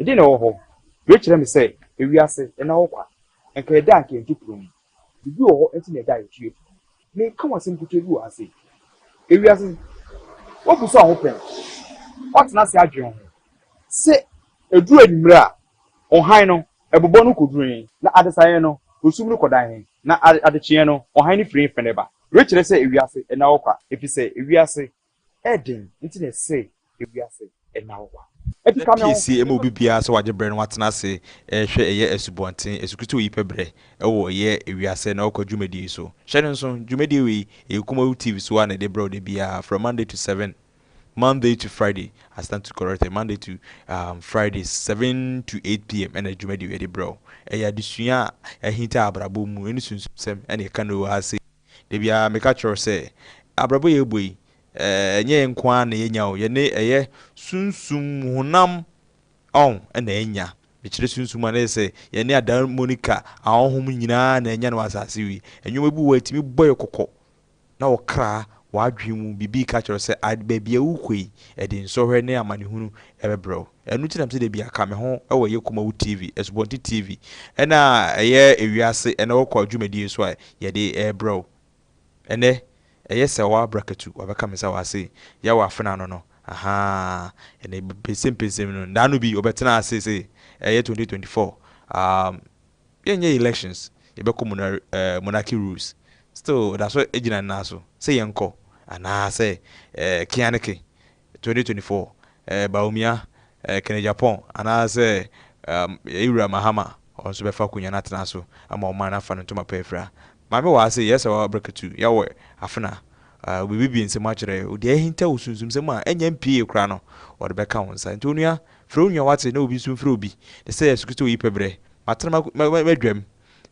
didn't know. Rich let me say, Ewiase Nna Ho Kwa. And can dank and keep room. The view or internet diet. May come and simply you as say. Ewiase, what was so open? What's not your say a druid mra on high no, a bobonu could dream, not at the Sayano, who soon look at na at the Chiano, or Hiney free Feneba. Rich let's say Ewiase Nna Ho Kwa. If you say Ewiase, Edding, internet say Ewiase Nna Ho Kwa. The PC MOBPA so waje brand watena se hwe eye esubonten esukutu yi pebre ewo ye Ewiase Nna Ho Kwa dwumadi so hye nso dwumadi we KUMAWOOD TV so na de bro de bia from Monday to 7 Monday to Friday. I stand to correct it. Monday to Friday, 7 to 8 p.m. And I do my duty, bro. And I dissuya a hint abrabo mu any soon sem and a canoe has say. They be a make a say abrabo ye boy. Nye nkwan ye nya o ye ne eye sunsum honam on and enya. Bichire sunsum na say ye ne adan Monica ahom nyina na enya no asase wi. Enyo mebu watimi boy kokko. Na okra wadwemu bibi ka kyerɛ sɛ adbabia wukoi ɛde nsɔhwɛ ne amanehunu ɛbɛbrɛw ɛnu ti nam sɛ de bia ka me ho ɛwɔ ye KUMAWOOD TV esubonti TV ɛna ɛyɛ Ewiase Nna Ho Kwa dwumadi so a yɛde ɛbrɛw ɛnɛ ɛyɛ sɛ wa brakatu wabɛka me sɛ wase ya wa afena no aha ɛnɛ pesem no ndanu bi obɛtena ase se ɛyɛ 2024 yɛnyɛ elections yɛbɛkɔ monarchy rules still that's what ejina na so say yenko ana say kianeke 2024 baumia kene Japan ana say Ira Mahama onso be fa kunya na tena so ama o man afa no to mapefra mame wa say yes wa brekatu ya we afena we bi nsem a kire o de hinta osunsun sem a enya mpie kra no o de be ka wonsa nti onua fro onua wate na obi sun fro obi de say sukuto yi pebre matena madwam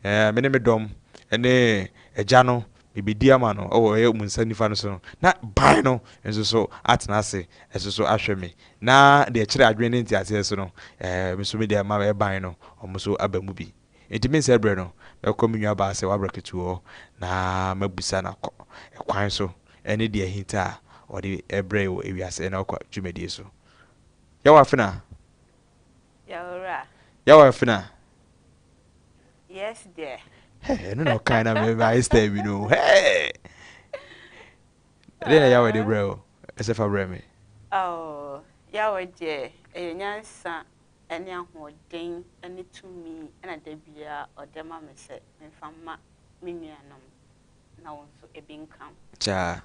me ne me dom ene eja no bibidi ama no o ye munsa nifa no so na ban no enso so atena ase enso so ahwe me na de kire adwen ne ntiase so no me so me de ma be ban no o so abamu bi enti me se bre no e ko menwa ba ase wa braketu ho na mabusa na kwan so ene de hinta o de ebre wo Ewiase Nna Ho Kwa dwumadi so ya wa fina ya wa fina yes dear. Hey, no kind of me stay we know. Hey. Then ya we the bro. Ese fa bre me. Oh, ya we je e nyansa ene ahoden ene tumi ena da bia odema me se me famma me nuanom na won so e binkam. Cha.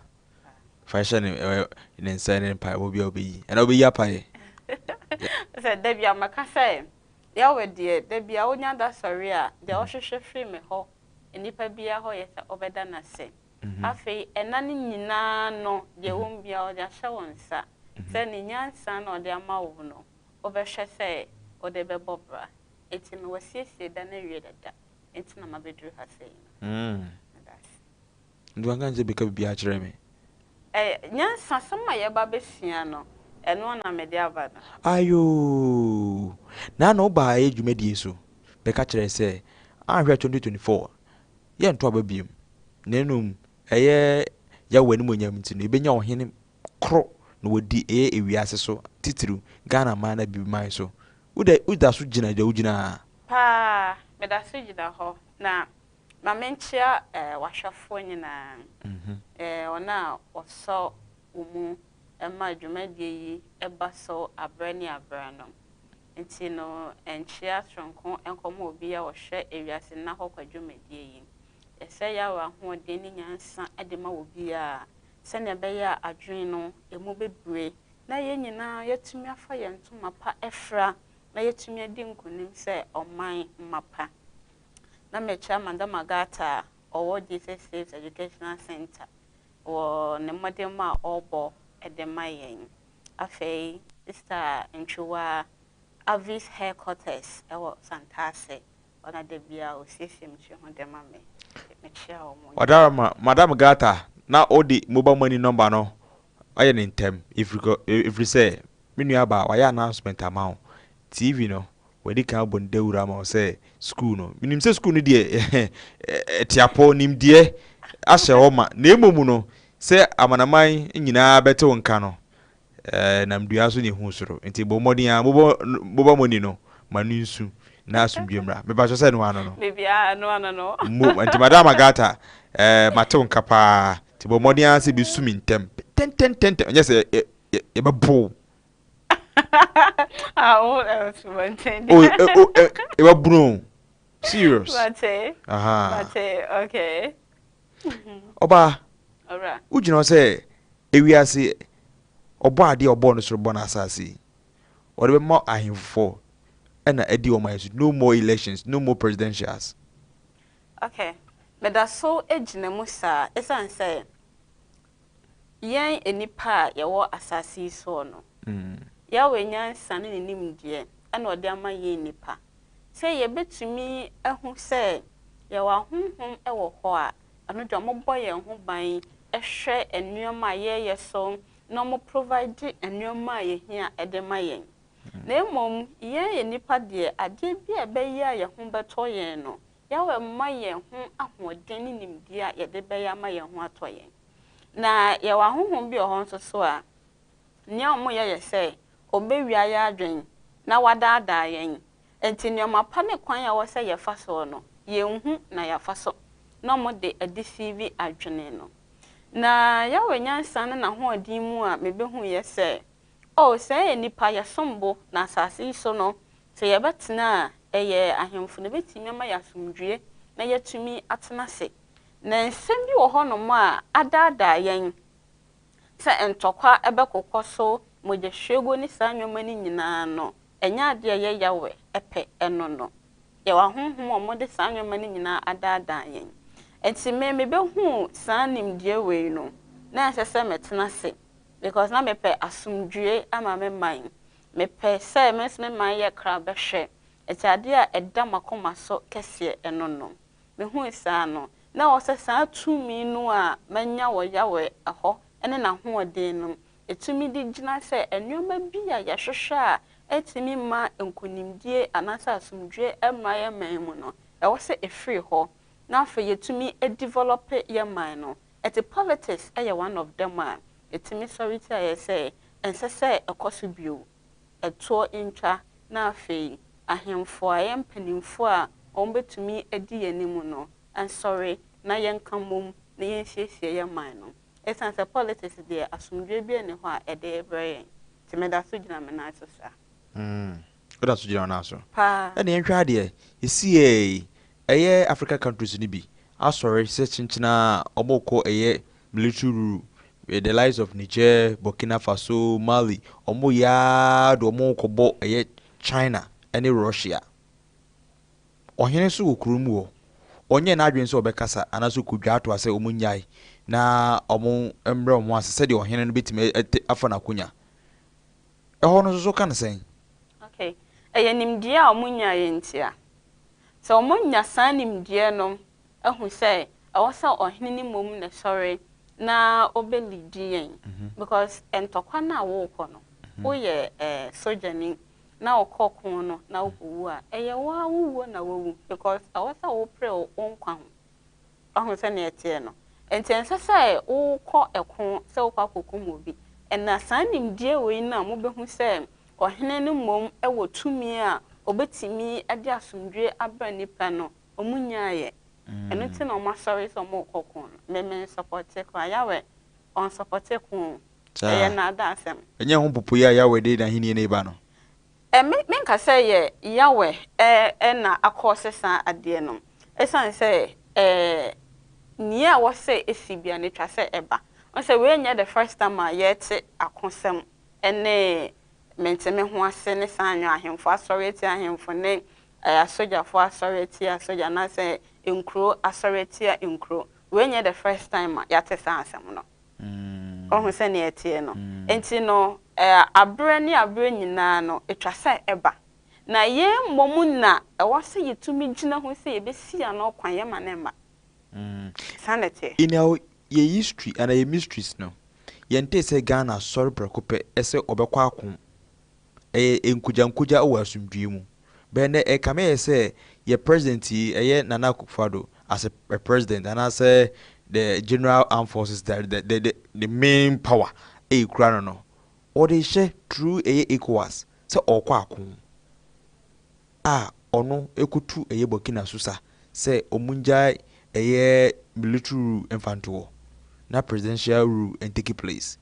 Fashion in insane pie will be obi. And obi ya pie. Say da bia maka say ya we de da bia onya da sorry a de ohwehwe free me ho enipa bia ho ye se obeda na se afei enane nyina no de won bia o ja hye wonsa se ne nyansa na o de ama wo no obehwe se o de bebobra eti no wasiesie da na wie dada eti na mabedru ha sei ndo anga nje beka bia kire me nyansa soma ye ba besua no eno na me de abana ayo na no ba e dwumadi so beka kire se ahwe 2024 ye nto ababiem nenum eye ya wani monyam nti no ebenya ohene kro no wodi Ewiase so titiru Ghana man na bibi so uda so gina da ugina pa me da so gina ho na mamenchia wahwafo nyina ona oso umu ema dwumadie yi eba so abrani abrano nti no enchia tronko enkomo obi ya wohwe Ewiase Nna Ho Kwa dwumadie yi ese ya wa ho de ni nyansa adema obi a se ne be ya adwen no emu bebre na ye nyina yetumi afa ye ntoma pa efra na yetumi adi nkonim se oman mapa na mecha Madam Agata owo Jesus Saves Educational Center wo ne modema obo edema yen afei sister Nchuwa Avis headquarters ewo Santase ona de bia o sesem chi ho dema me mecha o mo Madam Agata na odi mobile money number no aye ne ntem if you say menu aba why announcement amount TV no wedi kan bondewura ma say school no minim say school no de etiapo nim de ahye ho ma na emomu no say amanaman nyina bete wonka no nam dua so ne hu soro nti bo modin a bobo moni no manu nsu na asumdwe mra me ba so se no ano no baby no mu nti madam agata matew nkapa nti bo modin a se bi sumi ntem ten yes e ba bo oh one e ba bro serious Bate, okay. Oba Alright. ujino say ewiase obo ade obo no soro bo na asase o de mo ahemfo na edi o my no more elections no more presidentials. Okay. But that's so ejina musa esan say yen enipa ye wo asase so no. Ya wenyan sane ne nimdie na ode ama yen nipa. Say ye betumi ehu say ye wa honhom e wo ho a ano dwa mo boye ho ban ehwe enuoma ye so no mo provide enuoma ye hia edema yen. Na emom ye nipa de ade bi e be ye ye ho beto yen no ya we ma ye ho ahoden ni nimdie a ye de be ya ma ye ho ato yen. Na ye wa honhom bi ho nso so a nya omo ye say obewia ya adwen na wadaada yen. Enti nyoma pa ne kwan ya wo se ye fa so no ye hu na ya fa so no mo de adeceive adwene no na ya wenyansa na ho adin mu a mebehu ye se o se enipa ye sombo na asase so no se ye betena eye ahemfo ne betimi ma ya somdwie na yetumi atena se na nsem bi wo ho no ma adaada yen se entokwa ebekokọ so mo je hwego ni sa nyoma ni nyina no enya ade ye yawe epe eno no ye wa honhom omode sa nwema ni nyina adaada yen enti me behu sa nimdie we no na asese metena se because na mepe asumdue ama me man mepe se me man ye kra behwe enti ade a eda makoma so kese eno no mehu sa no na wo se sa tumi no a manya wo yawe aho ene na ho ode no etumi di gina se enuoma bi a ye hwehwe a etimi ma enkonimdie anasa asumdwe emra ye man mu no e wo se efiri ho na afa yetumi develop ye man no eti politics eye one of them a etimi sorry ti aye say ensese ekoso bio eto intwa na afa ahemfo aye mpanimfo a ombetumi edi yenimu no and sorry na yenkamom na yenhiesie ye man no esanse politics de asumdwe bi ne ho a ede ebreye ti meda so gina me na so sa Oda so jira na so pa na enhwa de esi eye Africa countries ni bi asore se chinchina omoko eye military rule with the likes of Niger, Burkina Faso, Mali omo ya do omo kobo eye China and Russia ohene so okurumu wo onye na adwen so obekasa anaso kudwa to ase omo nyai na omo embre omo ase de ohene no betime afa na kunya eho no so kan sen. okay eye nimdie a omunya ye ntia so omunya san nimdie no ehu say awasa ohene ni mom na sorry na obelidi yen because entokwa na wo kọ no wo ye sojani na okokon no na wo a eye wa wo na wo because awasa wo pre o nkwa ho ahu say na etie no entense say wo kọ ekon say wo kwa kokom obi ena san nimdie we na mo behu say ohene ni mom ewo tumi a obetimi ade asumdwe abra nipa no omunya ye eno ti na o ma sorry so mo kokon me support ko ayawe on support ko e na da asem Enye ho popo ya we de na hini ne ba no me nka say ye yawe na akosesa ade no esan say ni a wo say esibia ne twa say eba on say we nya the first time a yet akosem ene menteme ho ase ne sanyo ahemfo asoreti ahemfo ne asojafo asoreti asoja na say enkro asoreti enkro we nya the first time ya tesa asem no ohun se ne etie no enti no abre nyina no etwa se eba na ye mmomu na ewo se yetumi gina ho se yebesi ana okwan ye manema sanete in our ye history and ye mysteries no yente se Ghana sorry prekope ese obekwa akon enkuja o asumdwe mu bene kame say ye president ye Nana Akufo-Addo as a president and as the general armed forces that the main power kura no or they share through a Ewiase so or Kwaku. Ah, or no, Ekutu a Burkina Susa, say Omunjai a year military rule and fanto. Na presidential rule and take place.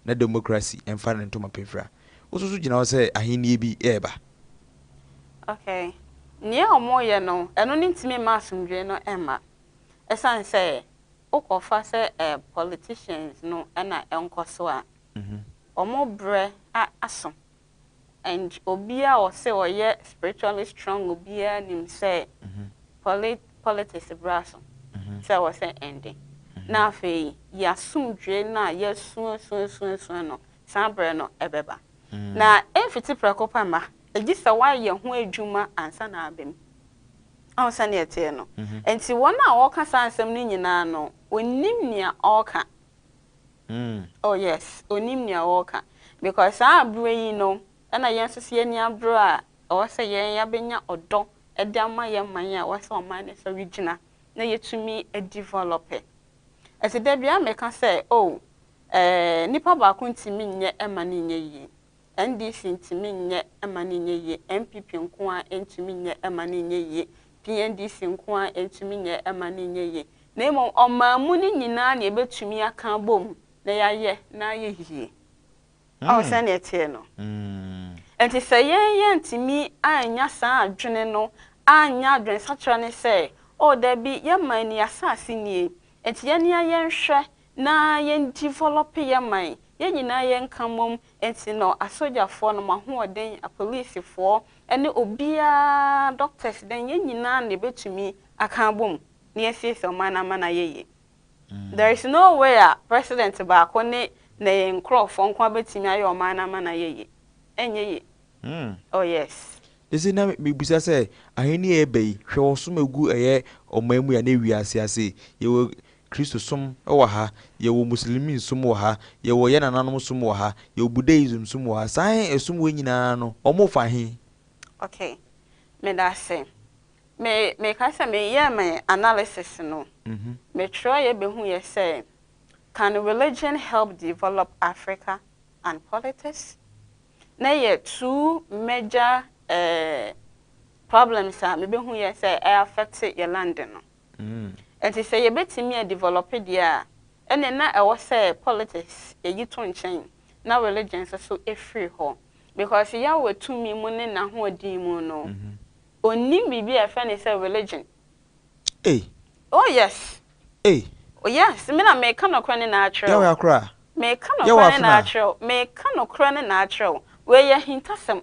Na democracy and fan and to my pefra. Also, you know, say a hini be eba. Okay. Near or more, you know, and only to me, Massum Jano Emma. As I say, Oko Fassa politicians no, and I uncle soa. Or more bre at Assam. And Obia or say, or yet spiritually strong Obia, him say, politics a brasso. So I was saying ending. Now, Fay, ya soon drain, yes, soon, no, Sambre no, ebeba. Now, if it's a precopama, just a while your way Juma and San Abim. Oh, Sunny Eternal. And see one hour, all can sign some ninja, when Nimnia Orca. Oh, yes, or Nimnia Orca. Because I bring no, and I answer see any bra, or say, Yabinya or dog, a damn my young man, was on minus original. Now you to me a developer. As a debut, I can say, oh, Nipa Bakun to me yet a man in ye. NDC to me yet a man in ye, MPP and Kwa and to me yet a man in ye, PNDC and Kwa and to me yet a man in ye. Name on my money in none able to me a can boom. They are ye, now ye. Oh, send it here no. And to say, yeah, to me, I and your son, Juneno, I and your dress, such an say, oh, there be your money assassin ye. And Yania yen share, na yen develop your mind. Yen na yen come home and see no a soldier for no ma who then a police for and the obia doctors then yen na neighbor to me a can boom near says or mana ye. There is no way a president back on it, nay, crow from quabeting your mana ye. And ye. Oh, yes. This is not me, because I say, I hear a bay, show some good a year or memory and Ewiase, you will. Christo some owaha, ye wo Muslimin sumoha, ye wo yan anonymous sumoha, ye Buddhism sumoha, sign a sum winning no, or more fahi. Okay, may that say, may I say, me, yeah, my analysis no. May try be who you say, can religion help develop Africa and politics? Nay, two major problems are maybe who you say affect your London. And to say a bit me a developer dear, and then I was say politics, a U-turn chain. Now religions are so a free home because you were 2 me money now who a demon no. Only be a fan is a religion. Eh? Oh, yes. Eh? Oh, yes. Me not make kind of cranny natural. Yeah, cry. Make kind of cranny natural. Make kind of cranny natural. Where you hint us some.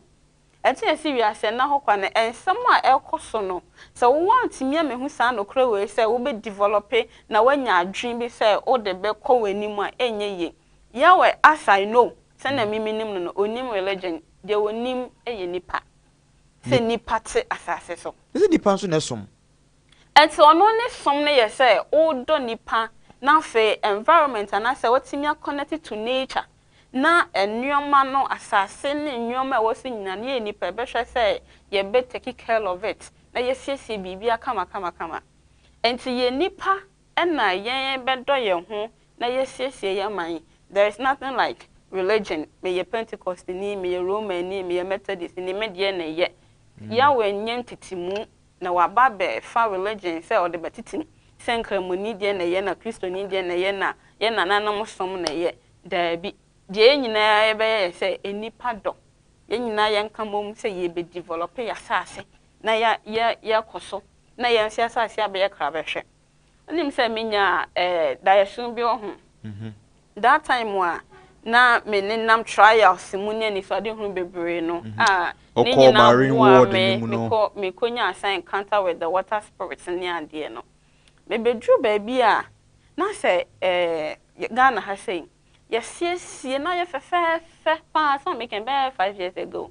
And Ewiase Nna Ho Kwa and somewhere else no. So want me who sound no crow say will be developing now when your dream be say all the be call anymore any ye. Yawe as I know, send a minimum no onim religion, they will name a nipa. Say nipa te assassin so. Is it depends on some? And so only some ye say all do nipa now for environment and I say what's me connected to nature. Na enyoma no assassin enyoma was in na ye nipa be hwe say ye be take care of it na ye siesie bibia kama enti ye nipa na ye be do ye ho na ye siesie ye man. There is nothing like religion. Me ye Pentecost ni, me ye Roman ni, me ye Methodist ni, me de na ye ya wenye titimu na wababe fa religion say o de betitim senkra mu ni de na ye na Kristo ni de na ye na nanam som na ye da bi de nyina ye be say enipa do ye nyina ye nka mom say ye be develop ya sase na ya koso na ye nsia sase abe ye kra be hwe onim say menya dayesun bi ho that time wa na me nenam trials mu ne ni so de hu bebre no ni marine ward ni mu no me konya assign encounter with the water spirits ni ade no me bedru ba bi a na say Ghana ha say yes na ye fe pa so me can be 5 years ago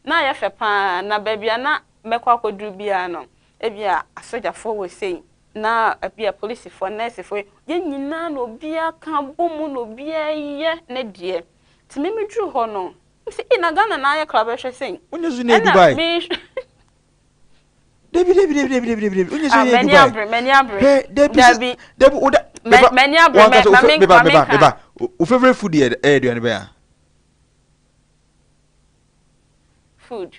na ye fe pa na ba bia na mekwa kodru bia no e bia asoja for we say na bia police for nurse for ye nyina no bia kan bomu no bia ye na die ti me dru ho no se ina Ghana na ye club hwe say onye zu na Dubai Debi onye zu na Dubai many abre debi oda many abre beba o favorite food here aduane be a food.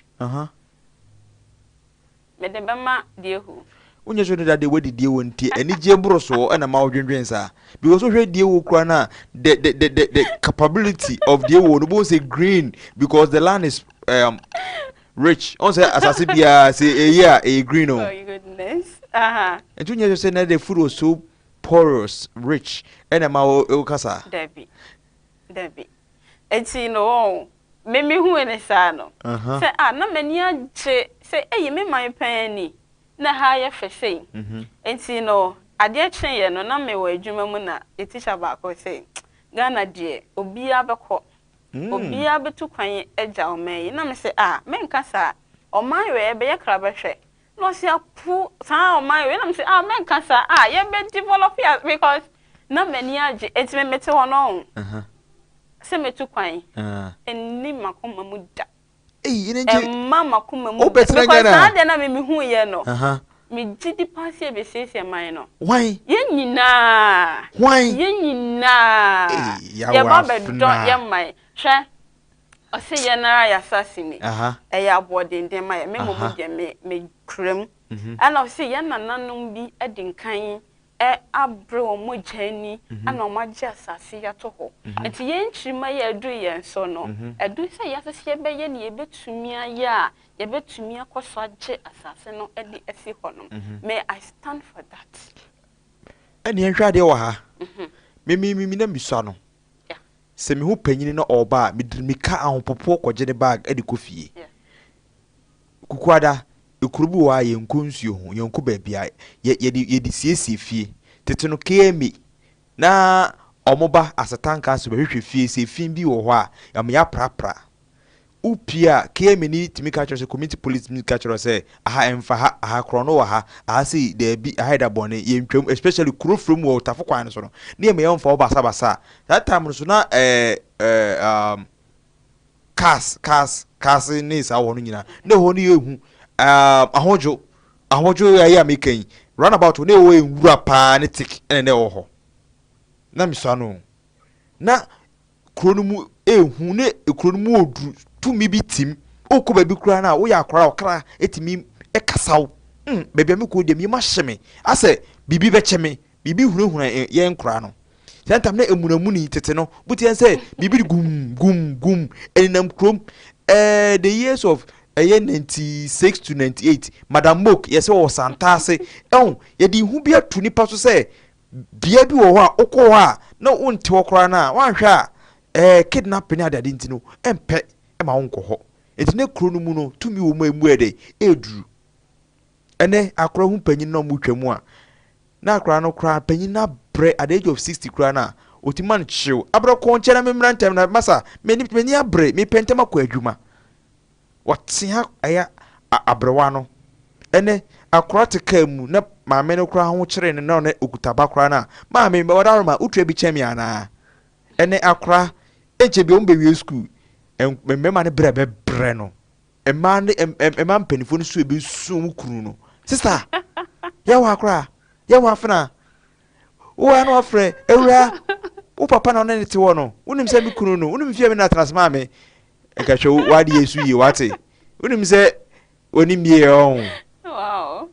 Me de bema die hu. Unye so that the way the deal won't any jebro so and a mouth sir. Because we deal with crana the capability of the won't say green because the land is rich. Also as I say a green Oh goodness. And you say that the food was so porous, rich, and a mouth Debbie. Eti no me hu ene sa no. Say na mani agye say me man pan na ha ye fese. Enti no ade kyen ye no na me wa adwuma mu na e teacher ba ko say Ghana de obi abekọ. Obi abetu kwan agya o man na me say me nka sa o man we be ye kra behwe. No se apu sa o man we na me say me nka sa ye be develop because na mani agye enti me mete ho no. Se metu kwan enni makoma mu da mama kuma mu because ade na me hu ye no me gidi pass e be sese man no why ye nyina ye ba be do ye man hwe o se ye na ya assassine e ya bodenden ma ye me mo mu de me krem ana o se ye nananom bi adinkan abre o mo jani ana o magye asase ya to ho enti ye nchirima ye adu ye nso no adu se ya se be ye ne ye betumi aya ye betumi akoso agye asase no edi esi ho no may I stand for that eni enhwa de wo ha me na bisua no se me ho panyini na oba me ka ahopopo kogye de bag edi kofie kukuada ekurubu wa ye nkonsuo ho ye nko ba bia ye di siesie fie tete no kemi na omoba asetanka so behwehwe fie se fin bi wo ho a am ya prapra upia kemi ni timi ka chose community police mi ka choro se aha emfa ha aha krono wa ha aha si de bi aha da bone ye ntwam especially kuro from wo tafo kwan so no ne me yemfa wo basa that time so na cars ni sa wo no nyina ne ho ni ehu ahojo ya mekan runabout ne wo enwura pa ne tik ene wo ho na miswa no na kronumu ehu ne kronumu odru tumi bi tim okoba bi kura na wo ya akora okra etimi ekasaw bebia me ko de mi ma hyeme ase bibi be cheme bibi hunahuna ye nkora no santam na emunamuni tete no buti en say bibi gum enam krom the years of 96 to 98 Madam Mok yes o santase ye di hu bia tu nipa so say bia bi wo ho a okọ a na wonte okora na wanhwa kidnapping ade ntino empe ma wonko ho etine kro no mu no tumi wo mu ede eduru ene akora hu panyin no mu twam a na akora no kra panyin na bre at the age of 60 kra na otiman chill abro ko nche na memrantem na masa meni abre me pentema kwa adwuma wati ha aya abrewa no ene akora te kamu na maame no kra ho kire ne na okutaba kra na maame me wada roma utwa bi chemi ana ene akora eche bi ombe wi school mmema ne bre no ema mpanifo no so ebi sum kuru no sister ya wa akora ya wa afna wo anu afre ewura wo papa na onene te wo no unim se mi kuru no unim fie me na transma me eka hwe wadi yesu yi wate unim se oni mie on wow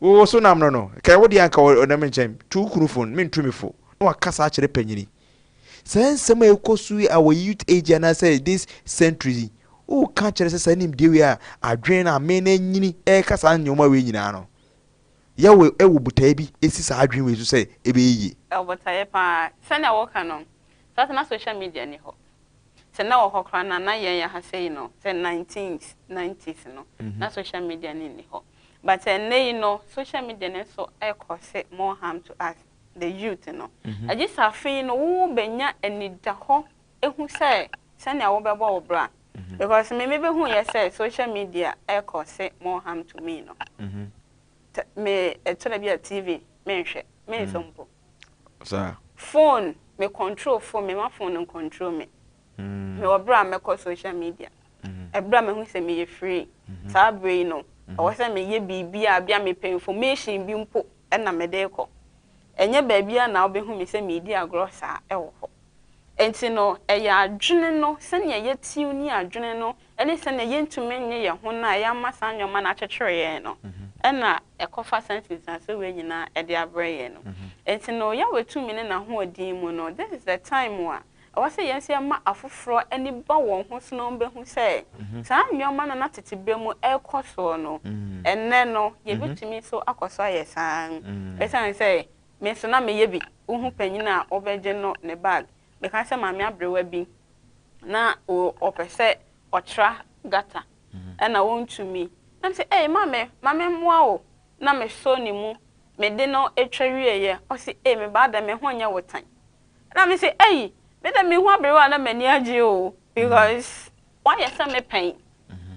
wo so nam no ka wo di anka o na me nchem tu kuru phone me ntumi fo no akasa a kire panyini sensema ekosu our youth age and I say this century o ka kire se sanim de we a adwen na me na nyini kasa nyoma we nyina no ya we ewo butai bi esi sa adwen we so say ebe yi butai pa se na wo ka no so na social media ni ho se na wo hokra na yen ya ha sei no se 1990s no na social media ni ho but you know social media ne so e cause more harm to us the youth no I just afin no wo benya enida ho ehu say na wo bebo wo bra because me be hu ye say social media e cause more harm to me no me etona bia TV me hwe me sompo sir phone me control phone me ma phone no control me me wo bra me ko social media e bra me hu say me ye free sa brain no o say me ye bibia bia me pay information bi mpo e na me de ko enye baabia na obehu me say me di agrosa e wo ho enti no e ya adwene no se ne ye tiu ni adwene no ene se na yentumi nye ye ho na ya masa nyoma na chechere ye no ena ekofa senses na se we nyina e de abre ye no enti no ya wetumi ne na ho odin mu no this is the time wa awase yense ma afoforo ani ba won ho so no be hu se sa nyoma na tete be mu ekoso no enne no ye betumi so akoso aye san esan se me so na me ye bi uhu panyina obeje no ne bag me kan se ma me abrewa bi na o opese otra gata ena wontumi na say mame moa o na me so ni mu me de no etwawie ye o say me ba da me ho nya wotan na me say me da me ho abrewa na mani age o because why yes me pen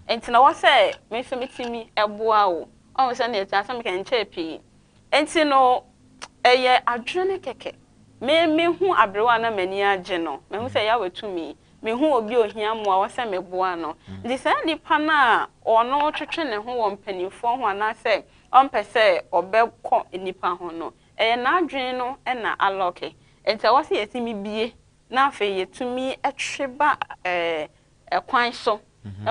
enti na wo say me so metimi eboa o say na eta say me kan chepi enti no adwene keke me hu abrewa na mani age no me hu say ya wetumi me hu obi ohia mo a wo se me boa no di sa nipa na ono twetwe ne ho wo mpanifo ho ana se ompese obekọ nipa ho no na adwene no na aloke enti wo se yetimi bie na afa yetumi etweba kwan so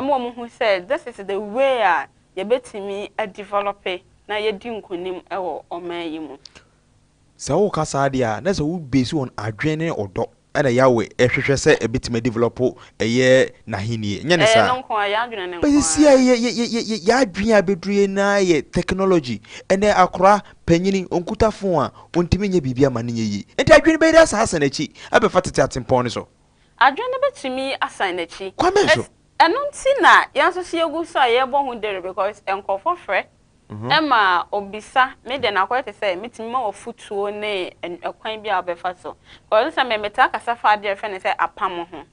mo mo hu say this is the way a ye betimi develop na ye di nkonim ewo oman yi mu sa wo kasa dia na se wo base on adwene odo ana yawe ehwehwe se ebitima develop eye nahenie nya ne sa no nko ya adwene ne nko besi ya adwene abedue na ye technology ene akora panyini onkuta fon a ontimi nya bibia ma ne yi enti adwene be da sa na chi abefa tete atempon ne so adwene betimi asan na chi kwame so eno nti na ya so se egu so a ye bo hu dere because enkofo frɛ Emma obisa me de na kwete say metimi ma ofutuo ne ekwan bia obefa so because say me meta kasa fa de fe ne say apam ho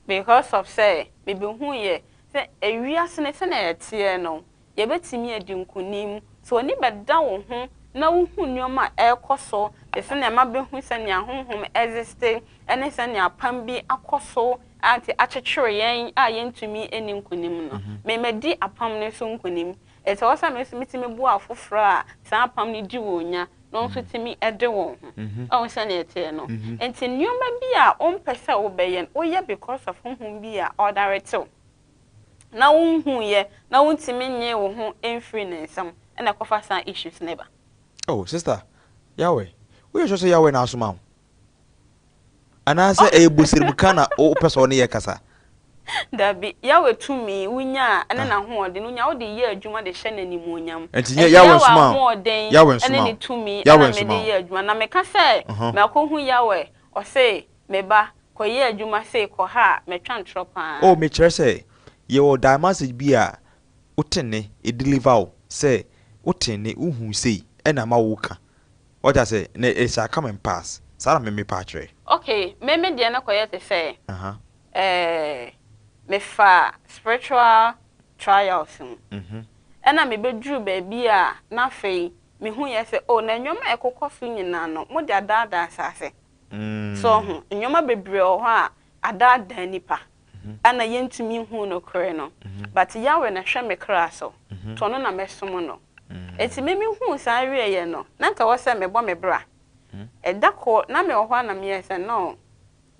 because of say me be hu ye say ewiase ne se na etie no ye betimi adi nkunim so oni beda wo ho na wo hu nyoma ekoso de se na ma be hu se ne ahonhom exist ene se ne apam bi akoso anti achechere yen a yentumi eni nkunim no me medi apam ne so nkunim it's also me bu afofra sa pam ni di wonya no nso timi ede won ho o se na ete no enti nyoma bi a on pese obeyen oye because of honhom bi a order to na wonhu ye na wontimi nye wo ho enfree ne nsam na kofa san issues neba oh sister yawe we just say yawe na asoma ana se ebusiribuka na o pese one ye kasa Dabi yawe tumi wunya ane na ho de nunya wo de ye adwuma de hye nanimu onyam enti yawe nsuma yawe nsuma ane ni tumi ana me de ye adwuma na me ka se me akohu yawe o se me ba ko ye adwuma se ko ha me twa ntropa oh me kire se ye wo da message bi a utene e deliver o se utene uhu sei ena ma wo ka what I say ne it shall come and pass sara me patre okay me de na ko ye te se me fa spiritual trials ena me bedru ba bi a na fei me hu ye se o na nwoma ekokoso nyina no mo de adada asase so hu nwoma bebre o ho a adada nipa ana yentumi hu no kore no but yawe na hwe me kra so to no na mesom no eti me hu san wie ye no na nka wo se me bo me bra edako na me ho na me ye se no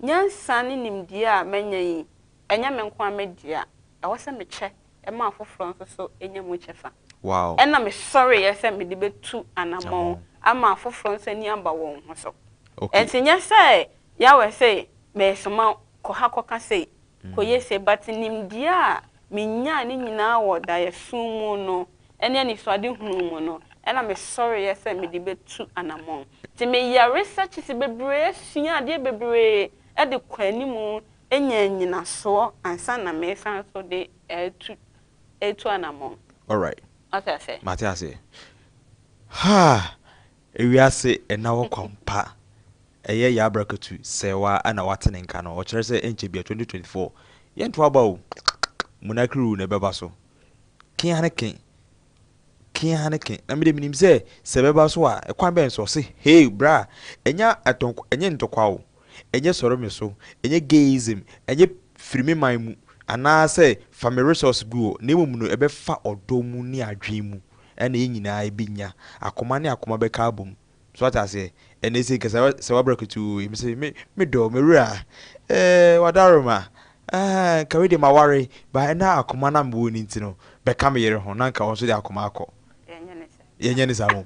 nyansa ni nimdi a manya yi enya me nko amedia e wo se me che e ma afoforo nso so enya mu chefa wow ena me sorry ye se me de betu anamon ama afoforo nso ni amba won ho so okay entinya se ya we se me soma ko ha ko ka se ko ye se but nimdia me nya ni nyina wo da ye sumu no ene ni so ade hunu mu no ena me sorry ye se me de betu anamon ti me ya research se bebre sua ade bebre e de kwanimu enya nyina so ansa na me san so de etu anamon all right okay say Matiase ha Ewiase Nna Ho Kwa mpa eye ya abrakatu sewa ana watene nka no o kire se enche bia 2024 yento aba o munakru na beba so kin haneke na me de minim se beba so a ekwan ben so se hey bra enya atonko enye ntokwa o enye soro me so enye gayism enye firimi manmu ana se family resource guo na emu no ebe fa odomu ni adwen mu ena yenyina ebinya akoma ne akoma be ka abom so what I say ene se kasa se wa braketu me se me do me wura wadaroma Ka we de ma worry ba na akoma na mbo ni ntino be ka me yere ho na nka wo so de akoma akọ yenye ni samu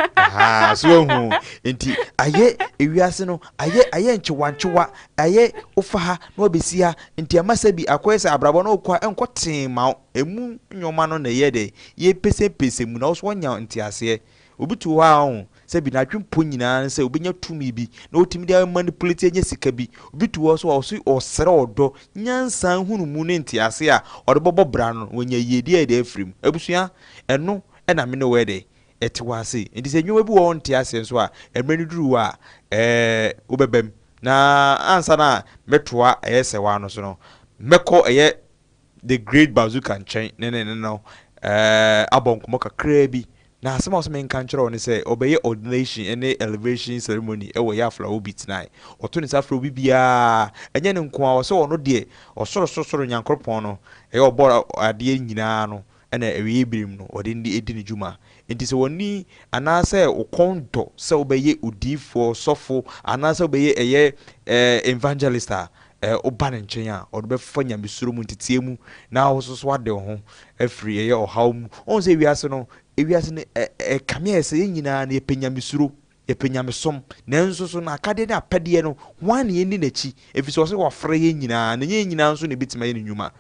so hu enti aye ewiase no aye nchewa aye ofa ha na obesi ha enti amasa bi akoyese abrabo no kwa enkoten ma emu nyoma no na ye de ye pese mu na wo so nya enti ase obitu ha ho se bi na twempo nyina se obenya tumi bi na otimi de manipulate nya sika bi obitu wo so osere odo nyansa hunu mu ne enti ase a odebobo bra no wonya yedi e de afrim abusua eno na me no we de etiwase enti se nyowe bi wo nti ase nso a emre duru a obebem na ansa na metoa eyese wa no so no meko eye the great bazooka nchen no abonkomo kakra bi na asema so men kan kire oni say obeye ordination any elevation ceremony e wo ya afla obi tonight oto ni safra obi bia enye ne nko a wo se ono de osoro nyankropon no e obora ade nyina no ena ewe ibirim no ode ndi edi ni juma enti se woni anase okondo se obeye odifo sofo anase obeye eye evangelista oba ne nchen a ode be fa nyamesuro mu ntetie mu na wo so ade ho afri eye ohaw mu on se wiase no ewiase ne kamia ese nyina na epenyamesuro epenyamesom nanso so na akade na apede no wan ye ni nachi efiso se wafre ye nyina na ye nyina nso ne bitima ye nyuma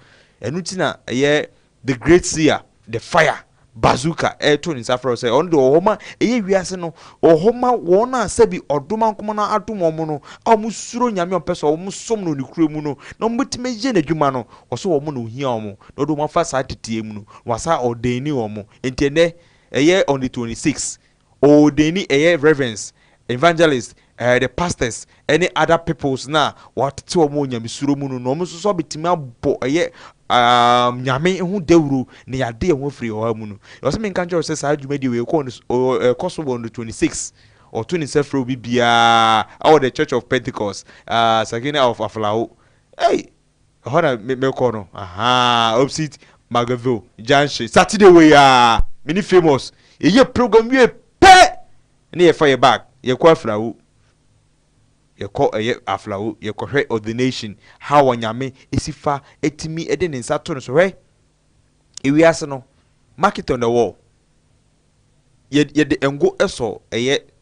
enu ti na eye the great seer the fire bazooka to ni safra say on the ohoma eye wiase no ohoma won asabi odoma nkomo na adomo mo no amusuro nyame opeso o musom no ni kure mu no na mbutime je na dwuma no oso wo mo no hia o mo no do mo fa sa tetie mu no wasa ordeni o mo entiene eye on the 26 ordeni eye reverence evangelist the pastors any other peoples na what to o mo nyamesuro mu no no mo so bitime abo eye nyame hu dewuru ne yade ho free o mu no yo se men kan jero se sa dwuma di we ko cost on the 26 or 27 obi bia our the church of Pentecost Sagina of Aflao hey hona me ko no opposite Magaville Janshi Saturday we many famous ye program we pe ne ye fire back ye ko Aflao ye ko Aflao ye ko hwe ordination how wanyame esifa etimi ede ne nsato no so hwe ewiase no market on the wall ye de engo eso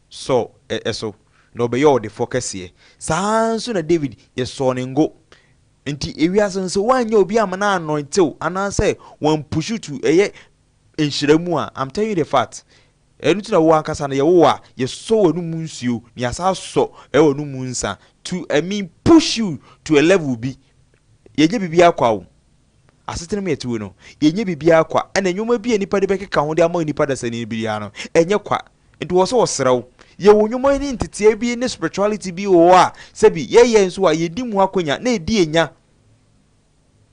so eso no be yo de focus ye sanso na David ye so ne ngo nti ewiase nso wanya obi amana anointew ananse wan push to enhiramu a I'm telling you the fact enu na wo ankasa na ye wo a ye so wanu munsuo ni asa so wanu munsa to push you to a level bi ye je bibia kwa wo asetene me etuwe no ye nye bibia kwa ana nyoma bi enipa de bekeka ho de ama enipa da sani bibia no enye kwa nti wo so wo serew ye wo nyoma ni ntetie bi ne spirituality bi wo a sebi ye nso a ye di mu akonya na edi enya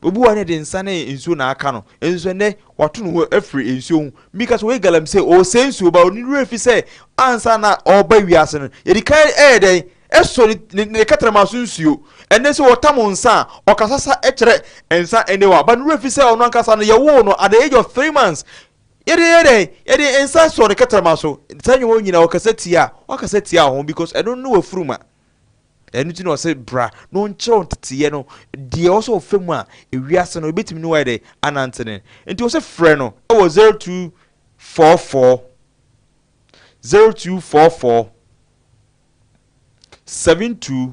obu wa ne de nsa na ensuo na aka no enso ne wato no afri ensuo because we galam say o sensuo ba oni refi say ansa na oba wiase no ye di kai den eso ne katrama sunsuo ene se wotam nsa okasasa ekere ensa enewa ba no refi say ono ankasa no ye wo no at the age of 3 months yede ensa so ne katrama so tanyo nyina okasati a ho because I don't know afuruma enu ti no say bra no nche ntete no de also ofemu a ewiase no betimi no wede anantene enti o say frɛ no e wo 0244 72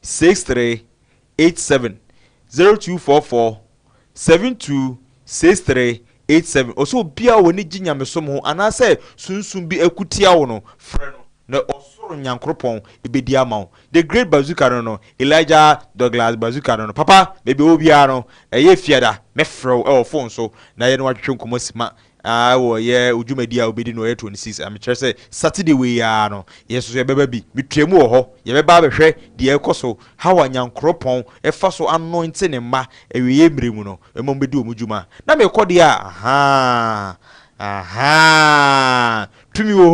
6387 0244 72 6387 also bia woni ginyamsom ho anase sunsun bi akutia wo no frɛ no na osoro nyankropon ebedi amaw the great bazooka no Elijah Douglas bazooka no papa baby obia no eye fiada me frɛ phone so na ye no watwe nkomo sima wo ye ujumadi a obedi no 26 am kire say Saturday we ya no yeso ye beba bi mitwemu wo ho ye beba behwe de ekoso hawa nyankropon efa so anointing ne ma ewe ye mremu no emom bedi omujuma na me kode a tumi wo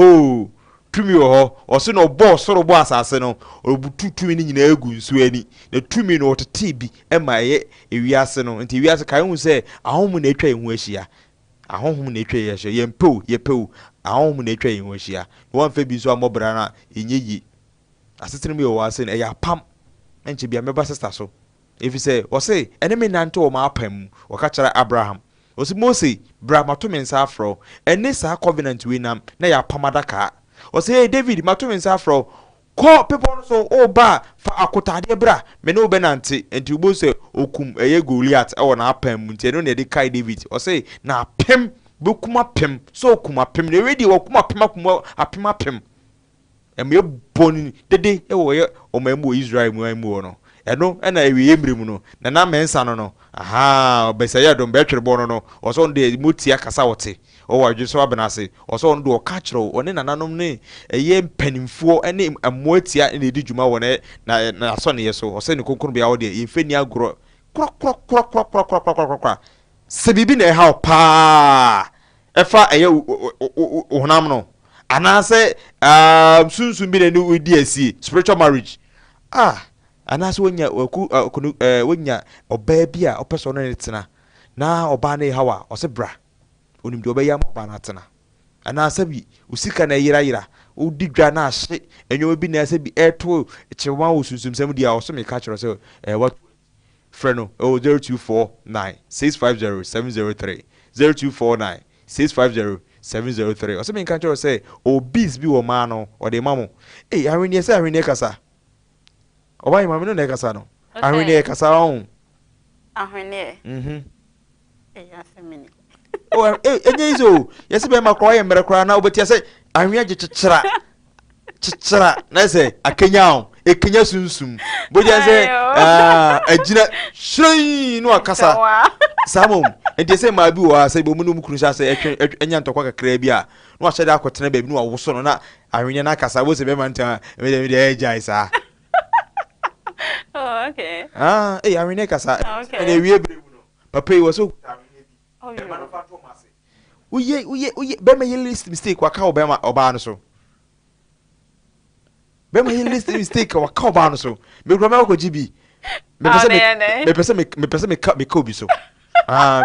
ho oso no boss soro bo asase no obutu tumi ni nyina egu nsu ani na tumi no otete bi ema ye ewiase no nti ewiase kan hu se ahom na etwa ehu ahia ahom na etwa ye yempeu ahom na etwa ehu ahia won fa bi so amobra na enyeyi asetene mi wo ase na ya pam enche bia meba sister so if you say or say enemy nanto o ma pam o ka kire Abraham o si Mose bra mato me nsa afro ene sa covenant we nam na ya pamadaka o say David mato me nsa afro call people so o ba fa akotade bra me no benante enti ubo say okum eye Goliath e wona apam nti no na de kai David o say na pem bokuma pem so okuma pem na ready okuma pem apem apem em ye boni dede e wo ye o ma mu Israel mu no eno na ewie emrem no na mensa no aha obesaya dom betwere bo no oso nde mutia kasa wote o wadwe so abenase oso ndo o ka kiro one nananom ne eye mpanimfuo ene amoatia ne di dwuma wona na so ne yeso oso ne konkon bia wo de yefani agro kro sebibi na ha pa efa eye honam no anase sunsun bi na ni odi asi spiritual marriage anase wonya wonya oba bia opeso no netena na oba na hawa ose bra onim de obeya oba na tena anase bi usika na yira odi dwa na ahye enyo bi na ase bi eto chewa wo sunsun sam dia ose me ka kiro se what freno 0249650703 0249650703 ose me ka kiro se obis bi wo ma no ode mamo ahwene se ahwene kasa oba imam no nekasa no ahwene kasa on ahwene Ewiase mini enye izo yesi be makro ye mrekra na obeti se ahwene gichichira chichira na se akenya ekenya sunsum boja se agina shrei no akasa samom enti se ma bi wo se bo munum kunu sha se enya ntokwa kakra bi a no ahye akotena ba bi no woso no na ahwene na akasa bo se be manta me de ejai sa. Oh, okay. Ahwene kasa ene wie bremu no papa yi wo so ahwene bi e ma no fa to mase uye be ma ye list mistake wa ka obema oba no so be ma ye list mistake wa ka oba no so me kro ma ko jibi me pese me ka obi so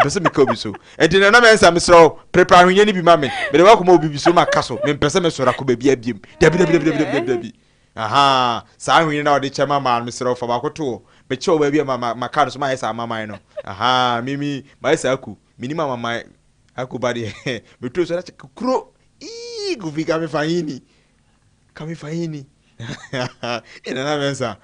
pese me ka obi so enti na me nsa me sro prepare ahwene ni bi ma me de wa ko ma obi bi so ma ka so me pese me sora ko ba bi abiem dabi aha sa ahwene na ode chema ma mesero fa bakoto be che oba bia ma card so ma yesa mama no aha mimi ma yesa aku minima mama aku bade me to so na kuro gufika me fahini ina na mensa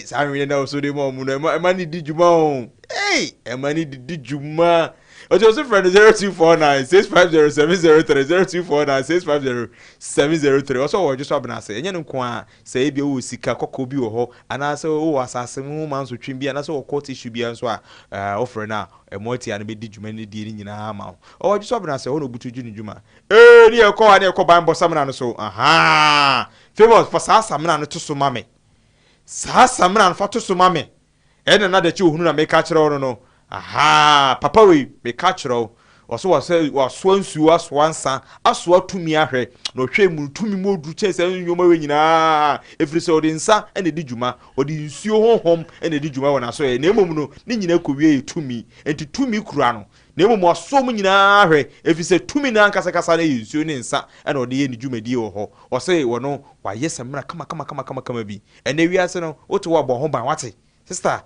sa ahwene na so de mo mu no e ma ni di juma o e ma ni di juma ojo so friend 0249650703 0249650703 also wo just abna say enye nko a say e bi o sika kokko bi wo ho ana say o asase mu man so twin bi ana say o court issue bi anso a offer na emoti an be di dwuma ni di nyina ma o just abna say o no butu dwuni dwuma ni e ko ani e ko ban bo samna no so aha famous for sa samna no to so mame sa samna no fa to so mame e na da chi ohunu na me ka kire no aha papa we me catch ro oso waso nsuo aso ansa aso atumi ahwe na ohwe mu tumi modu chese nyoma we nyina efiri se odi nsa ene di djuma odi nsuo honhom ene di djuma wona so e na emom no ni nyina kowie tumi enti tumi kura no na emom aso mu nyina ahwe efiri se tumi na ankasa kasa na nsuo ne nsa ene odi ye ni djuma di wo ho ose wono wa yesamra kama bi ene wiase no oto wa bo ho ban wate sister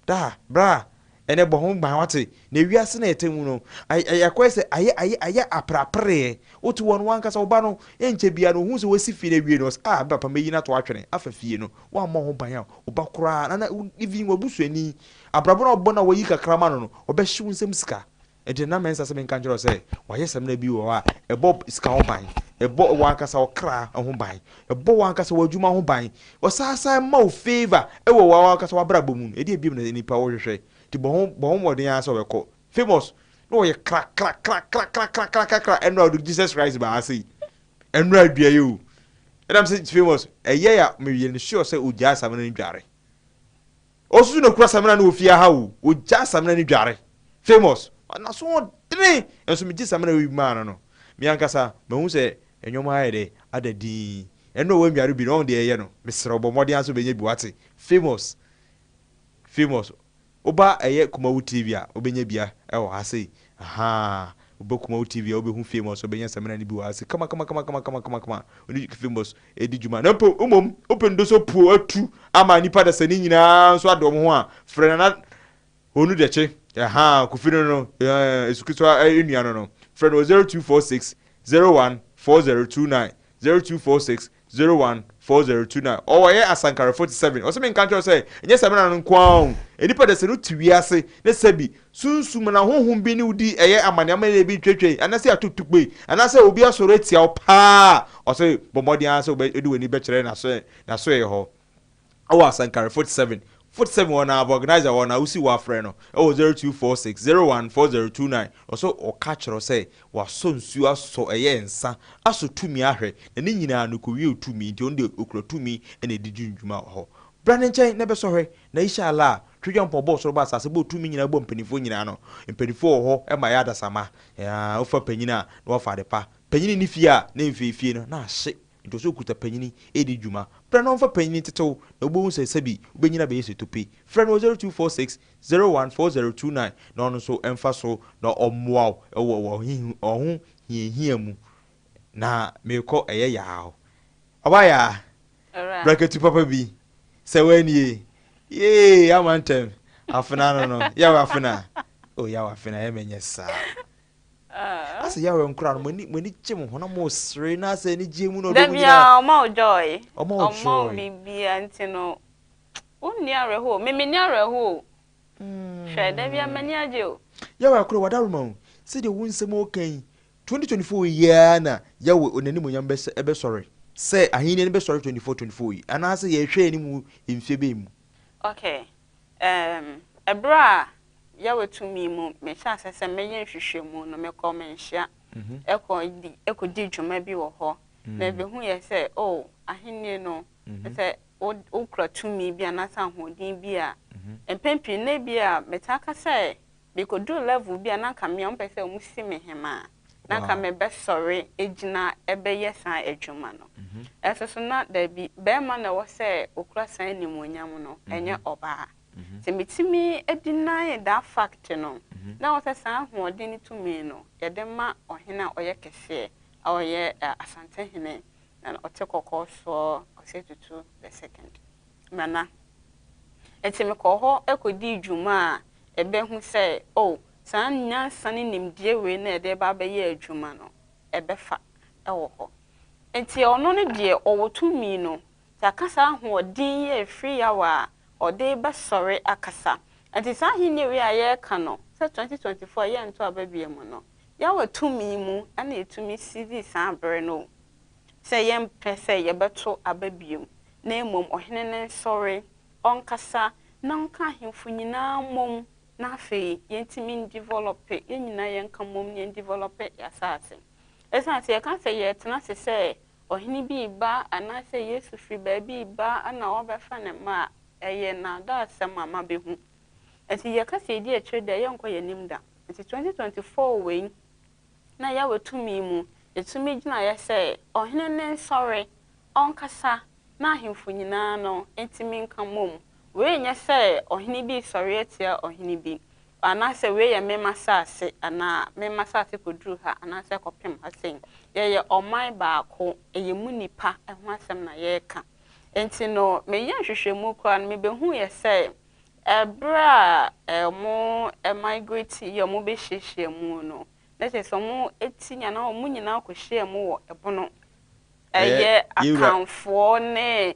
da bra ene bohom ban wate na wiase na etemu no ayakwese aye aprapre otu won wan kasa oba no enche bia no hu se wasi fi na wie no papa meyi na to atwene afafie no wa mo ho ban a oba kura na even wabusuani abrabo na obo na wayi kakrama no obehyew nsem sika ede na mensa se menka njero se wayesem na bi wo a ebo sika ho ban ebo wan kasa okra ho ban ebo wan kasa wadwuma ho ban osasa ma o favor ewo wan kasa wabrabo mu ede ebiem na nipa wo hwehwe ti bohom modern aso we ko famous no ye crack and Jesus Christ ba say enra adua you and I'm saying famous eye ya me ye sure say oja samna ni dware osusu no kura samna na ofia ha wo oja samna ni dware famous na so dre enso me ji samna we man no me ankasa me hu say enyoma ayede adadi eno we nware bi no de eye no me sere obo modern aso benye bi wate famous oba eye KUMAWOOD TV a obenya bia e wo ha sei aha KUMAWOOD TV obe hu famous obe nya seminar ni bi wa say come oni famous edi juma na po open do so pu atu ama nipa da sani nyina so adom ho a frɛ na onu de che kufino no esukito enua no frɛ no 0246 014029 0246 014029 owoye asankare 47 oseme nkancho say enye seminar no kwaon enipa da sanu tuwiase ne sabi sunsum na honhom bi ni udi eye amaniama na bi twetwe anase atutugbe anase obi asoro etia opa ose bomodi anase obi weni be kire na so ye ho awa asankare 47 wana organizer wana usi wa frɛ no 0246 014029 also oka kyerɛ sɛ waso nsu aso ɛyɛ nsa aso tumi ahwɛ na ne nyinaa no kowie tumi nti onde okura tumi na edidi ndwuma hɔ brane nkyɛn na bɛsɔ hwɛ na inshallah twedwa mpɔ bɔ soro ba asase bɔ tumi nyinaa bɔ mpanifo nyinaa no mpanifo wɔ hɔ ma ya dasama ya ofa panyina na wafa de pa panyini ni fie na mfeefie no na ahye nti so kuta panyini edi dwuma frɛ no mfa panyini tetew na obo nse sabi obenyina be yeso tope frɛ no 0246 014029 na ono so emfa so na ommoa wo hia mu na mekɔ ɛyɛ yaao abaya bracket papa bi sɛ wani amantem afena no ya wafena ya wafena ya menyesa asa ya we nkura no mani kyem ho na mo sre na asa ni gie mu no do mu ya o joy bibia nti no onni areho memeni areho hwe da bia mani age o ya we akura wadaruma se de wunsem okan 2024 year na ya we onani monyam be sorry se ahini ne be sorry 24 yi ana asa ye hwe ani mu emfie be mu okay ebra ya wetumi mu me sha asese meye nhwehwemu no me komenhia ekodi dwuma bi wo ho na be hu ye se ahini no se okra tumi bi anasa hodin bi a empempi na bi a metaka se be kodu level bi anaka me on pese mu si me hema na ka me be sorry ejina ebe yesa adwuma no esoso na da bi be ma na wo se okra san ni monyam no enye oba Timitimi edina that fact no. Na wose san hoodin tumi no. Yedema ohena oye kese oye asante hene na otekoko so osetutu the second. Mana etimi ko ho ekodi dwuma ebe hu se san nyansa ne nimdie we na ede ba be ye adwuma no ebe fa ewo ho. Enti ono ne de owotumi no. Takasa hoodin ye free yawa ode ba sorry akasa enti sa hinne we aye ka no se 2024 ye nto ababie mu no ya watumi mu ana etumi CV san bre no se ye mpese ye beto ababie mu na emom ohene ne sorry onkasa na nka hemfu nyina mom na afei yentimi develop ye nyina ye nka mom ye develop yasase esa se ye kan se ye tena se ohene bi ba ana se Yesu fri ba bi ba ana obefa ne ma eye na da asema ma behu enti ye ka se di etwe da ye nko ye nimda enti 2024 we na ya wetumi mu etumi gina ye se ohene ne sorry onkasa na ahemfu nyina no entimi nka mom we nya se ohene bi sorry etia ohene bi ana se we ye mema sase ana mema sase koduru ha ana se kopem ha sen ye oman baako eye munipa eho asem na ye ka enti no me ye hwehwemu kwa no me behu ye se ebra mo migrate ye mo be hyehyemu no na se so mo etinya na mo nyina akohyemu wo ebono eye akanfo ne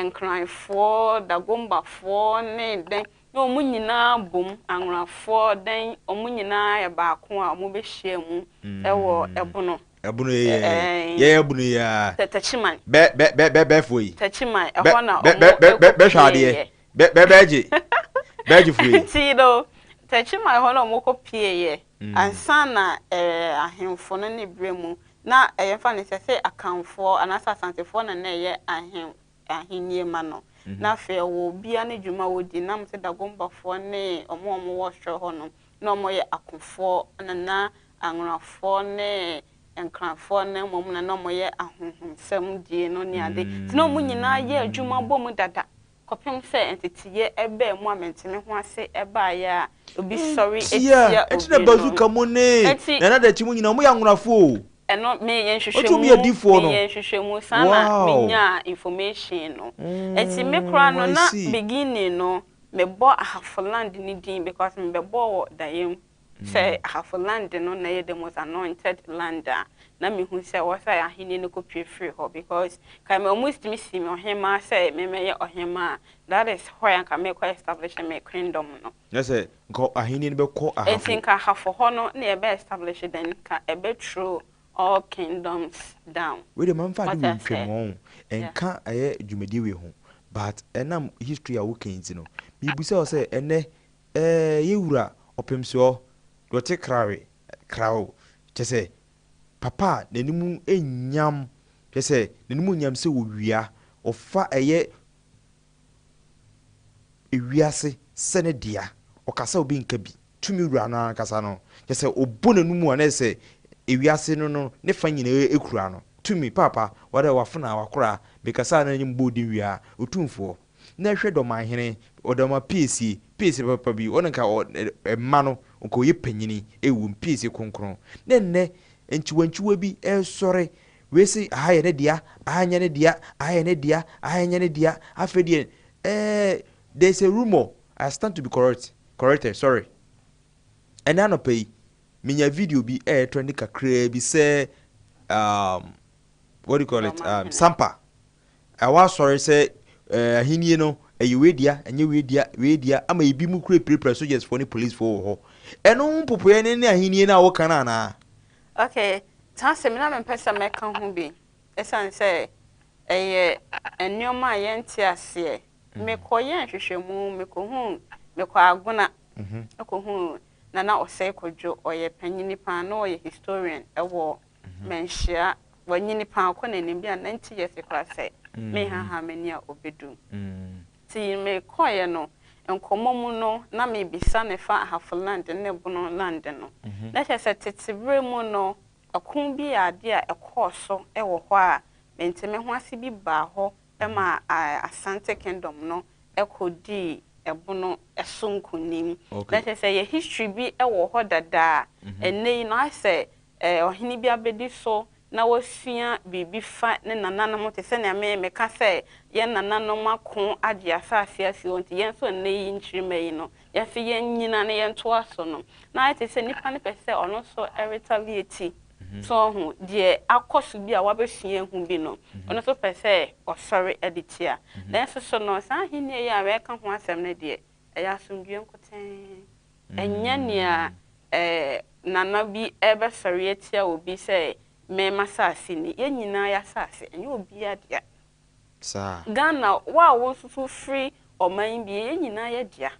nkranfo dagombafo ne den no mo nyina bom anrafo den mo nyina ye baako a mo be hyemu ewo ebono Abunu ye abunu ya tachiman be foi tachiman e hona be hwade beje foi ti do tachiman hona mo kopie ye ansa na ahemfo no ne bremu na yemfa ne sese akanfo anasa santefo na ye ahenie ma no na fe wo bia ne dwuma wodi na mse dagombafo ne omo wo hwe ho no na omo ye akonfo na angrafo ne enkranfo na mom na no moye ahonhom sam die no ne ade ti no mu nyina ye adwuma bom dada kopem say entity ebe mu amentime ho ase eba ya obi sorry etia enti na bazuka mo ne na na da chimu nyina mo ya nwrafo eno me yen hwehwemu otu mi adifo no me yen hwehwemu sana menya information no enti me kura no na beginning no me bo ahafoland ni din because me be bo dayem say ahafoland no na ye the most anointed lander na me hu say what say ahini no ko pie free ho because kai me almost me see me ohema say me ye ohema that is why I can make establish me kingdom no yes say go ahini no be ko ahafo I think ahafo ho no na e be establish then ka e be true all kingdoms down we the man fa do twem enka aye dwumadi we ho but enam history a wo kenzi no me bu say ene yewura opemso wote krawo chese papa nenimu enyam chese nenimu nyam se wo wia ofa eye ewiase sene dia okasa obi nka bi tumi wura no akasa no chese obo nanumu anese ewiase no ne fa nyina ekura no tumi papa wada wafuna wakora bekasa na nyim bodi wia otumfo na hwe do mahene odoma PC papa bi onka emma no onko ye panyini ewu PC konkron nenne enchiwanchiwa bi sore we say aye ne dia ahanya ne dia aye ne dia ahanya ne dia afedie there's a rumor I stand to be corrected sorry and I no pay minya video bi trending kakra bi say what do you call it sampa I was sorry say ahini no wedia enye wedia ama ebi mu kure prepare soldiers for ni police for ho eno mpopoye ne ahini na wo kana na okay tase me na me pesa me kan ho bi esan say enioma ye nti ase me koye hwehwemu me ko hu me ko aguna ko hu na osei kodwo oye panyini pa na oye historian ewo menhia wanyini pa ko na nimbi a 90 years class me ha mani a obedu ti me koye no enkomomu no na me bisa ne fa hafoland ne bono land no na chese tetibre mu no akun bi ade a ekoso ewo ho a menteme ho ase bi ba ho ema Asante Kingdom no ekodi ebono esonkunim na chese ye history bi ewo ho dada enei no ase ohini bi abedi so na wasua bibi fa ne nananom te se na me ka se ye nananom akon ade asase asi onti yen so na yi nchirima no ye se yen nyina ne yen to aso no na te se nipa ne pese ono so retaliate so hu de akoso bi a wabesua hu bi no ono so pese osori editia then so no sa hini ya we ka ho asem ne de ya asomdue nkoten enya nia nana bi ebe sori etia obi se me masasi ni ye nyina ya sase enye obi adia sa Ghana wa wo susu free oman bi ye nyina ya dia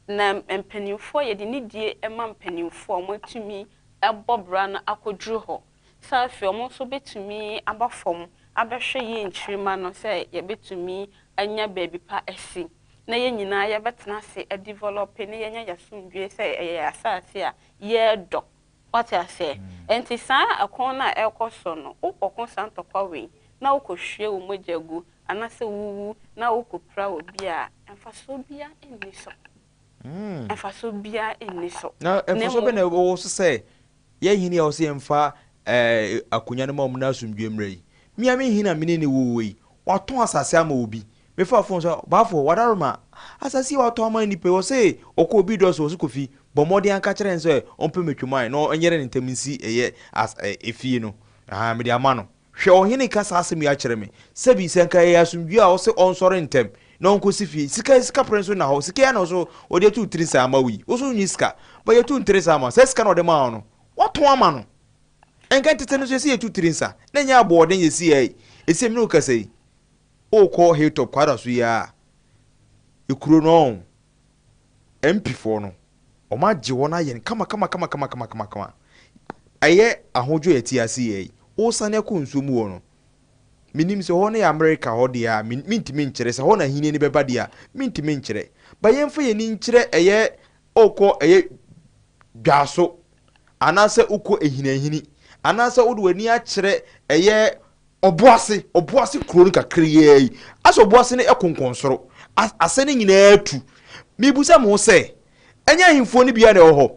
na mpanimfo ye de ni die ema mpanimfo omotumi ebobra na akodru ho safi omo so betumi abafom abehwe ye nchirima no se ye betumi anya baby pa esi na ye nyina ya betena se e develop ne ye nya yasundwe se ye asase a ye do what I say enti sa akon na ekoso no ukokon santokwa we na ukohwe wo mojagu anase wuwu na ukopra obi a emfaso bia eniso emfaso bia eniso na emfaso be na wo so say ye hini a wo se emfa akunya no mom na asumdwe mrai mi am hini na mini ne wuwi waton asase ama obi me fa fon so bafo wadaroma asase waton ama ni pe wo say okọ obi do so kofi bomodi anka kire nso onpe metwuman no enyere ne ntaminsi eye as efie no me de ama no hwe ohene kasa asem ya kire me sabi senka ye asumdwe a wo se onsore ntem na onko sifi sika prenso na ho sika ya no so ode tu 3 sa ama wi wo so nyi sika ba ye tu 3 sa ama se sika no de ma no waton ama no enka tete no so se ye tu 3 sa na nya abo oden ye si ye ese mi no kasa yi okọ hilltop kwada so ya ekuro no MP4 no oma je wona yen kama aye ahojo eti ase o sane ko nsomu wo no minim se ho na ya America ho de ya mintimi nkire se ho na hini ni beba de ya mintimi nkire ba yemfa ye ni nkire eye okọ eye dwaso anase ukọ ehina hini anase odu wani a kire eye oboase kroni kakriye aso oboase ne ekonkonsoro asene nyina atu mibusa mo se enya himfo ne bia ne ho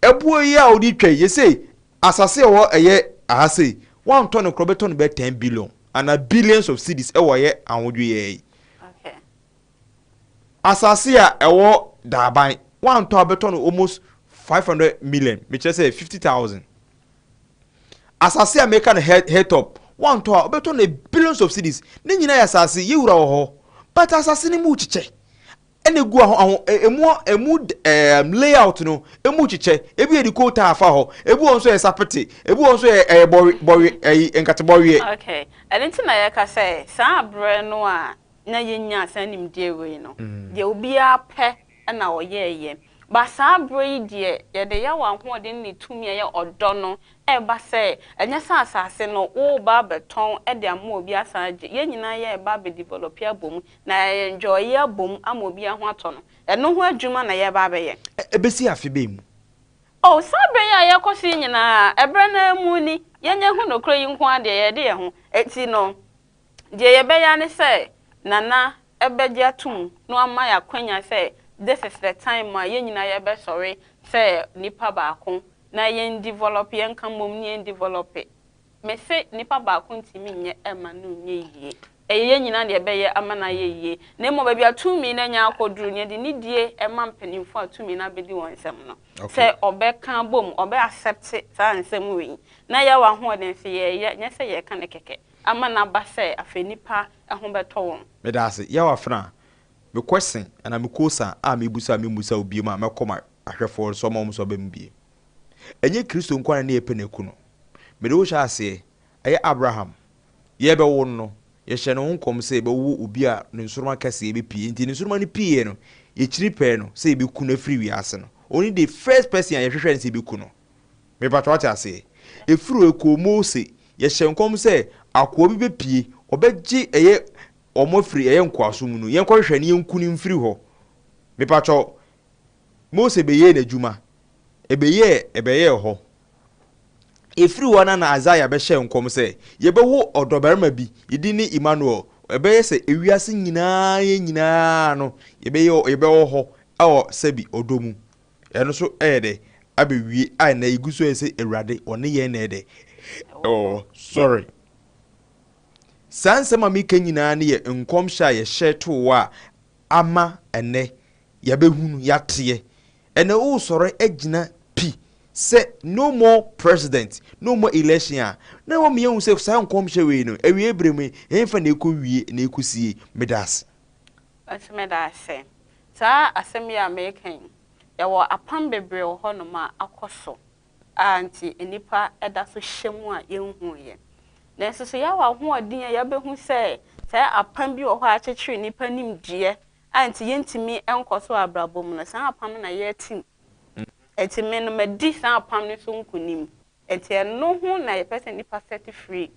ebuo yi a odi twa yese asase wo eye ahase 1 ton krobe ton be 10 billion and billions of cedis ewo ye anwodwe ye Okay. asase a ewo daban 1 ton be ton almost 500 million which say 50,000 asase a make an head top 1 ton be ton billions of cedis ne nyina ya asase ye wura wo ho but asase ne mu chiche ene gu emu layout no emu chiche ebi ediko ta afa ho ebi won so e sapete ebi won so e bori enkate bori Okay. Enti na ye ka say sa abre no a na yenya sanim die we no de obi apɛ na oyeye ba sa abre yi de ye de ya wan ho de ne tumi ye odɔ no e ba say enya sa asase no wo ba beton e de ama obi asaje ye nyina ye ba be develop ya bom na enjoy ya bom ama obi ho atɔ no eno ho adwuma na ye ba be ye ebesi afi be mu oh sabre ya ye kosi nyina ebre na mu ni yenye hu no kro yi nko ade ye de ye ho eti no de ye be ya ne say nana ebeje atum no ama ya kwanya say this is the time ma ye nyina ye be sorry say nipa ba ko na ye develop ye nka mom ni ye develop me say nipa ba ko ntimi nye ema no nye yie ye nyina de be ye ama na ye yie na mo ba bia tumi na nya akoduru ne de ni die ema mpanimfo atumi na bedi won sem no say obeka bom obe accept sa nsem we na ya wa ho den se ye nya say ye ka ne keke ama na ba say afenipa ho beto won me da ase ya wa fna me question ana me kosa a me busa obi ma me koma ahwefo so ma so ba mbie enye kristo nkwana na epeneku no me de wo sha ase aye abraham ye be wo no ye hye no nkom se be wo obi a ne nsoroma kase e be pie nti ne nsoroma ne pie no ye chiri pe no se e be ku na free wi ase no only the first person ye hwehwe se e be ku no me ba twa ase e furu eko mose ye hye nkom se akwa bi be pie obegye eye omo free eye nkwaso mu no ye nkwohwe ne yenku ni mfiri ho me pa twa mose be ye na djuma ebe ye ho efiri wana na Isaiah be hye nkom se ye be wo odobarima bi yidi ni Emmanuel ebe ye se ewiase nyina no ye be wo ho awo sebi odomu eno so de abewie ai na iguso ese ewrade one ye na de oh sorry sanse ma mika nyina ne ye nkom hya ye hye to wa ama ene ye be hunu yate ene wo soro agina pi say no more president no more election na wo me hu say sa nkom hye we no ewie bremu emfa na ekowie na ekusie medas medase sa asem ya mekan ya wo apam bebre ho no ma akoso anti enipa eda so hyemu a yenhu ye na nso ya wa ho odin ya behu say apam bi wo ho akyekyere nipa nimdie anti yentimi enkoso abrabom na sa apam na ye tim eti me no medi sa apam ne so nkunim eti eno ho na ye person nipa set free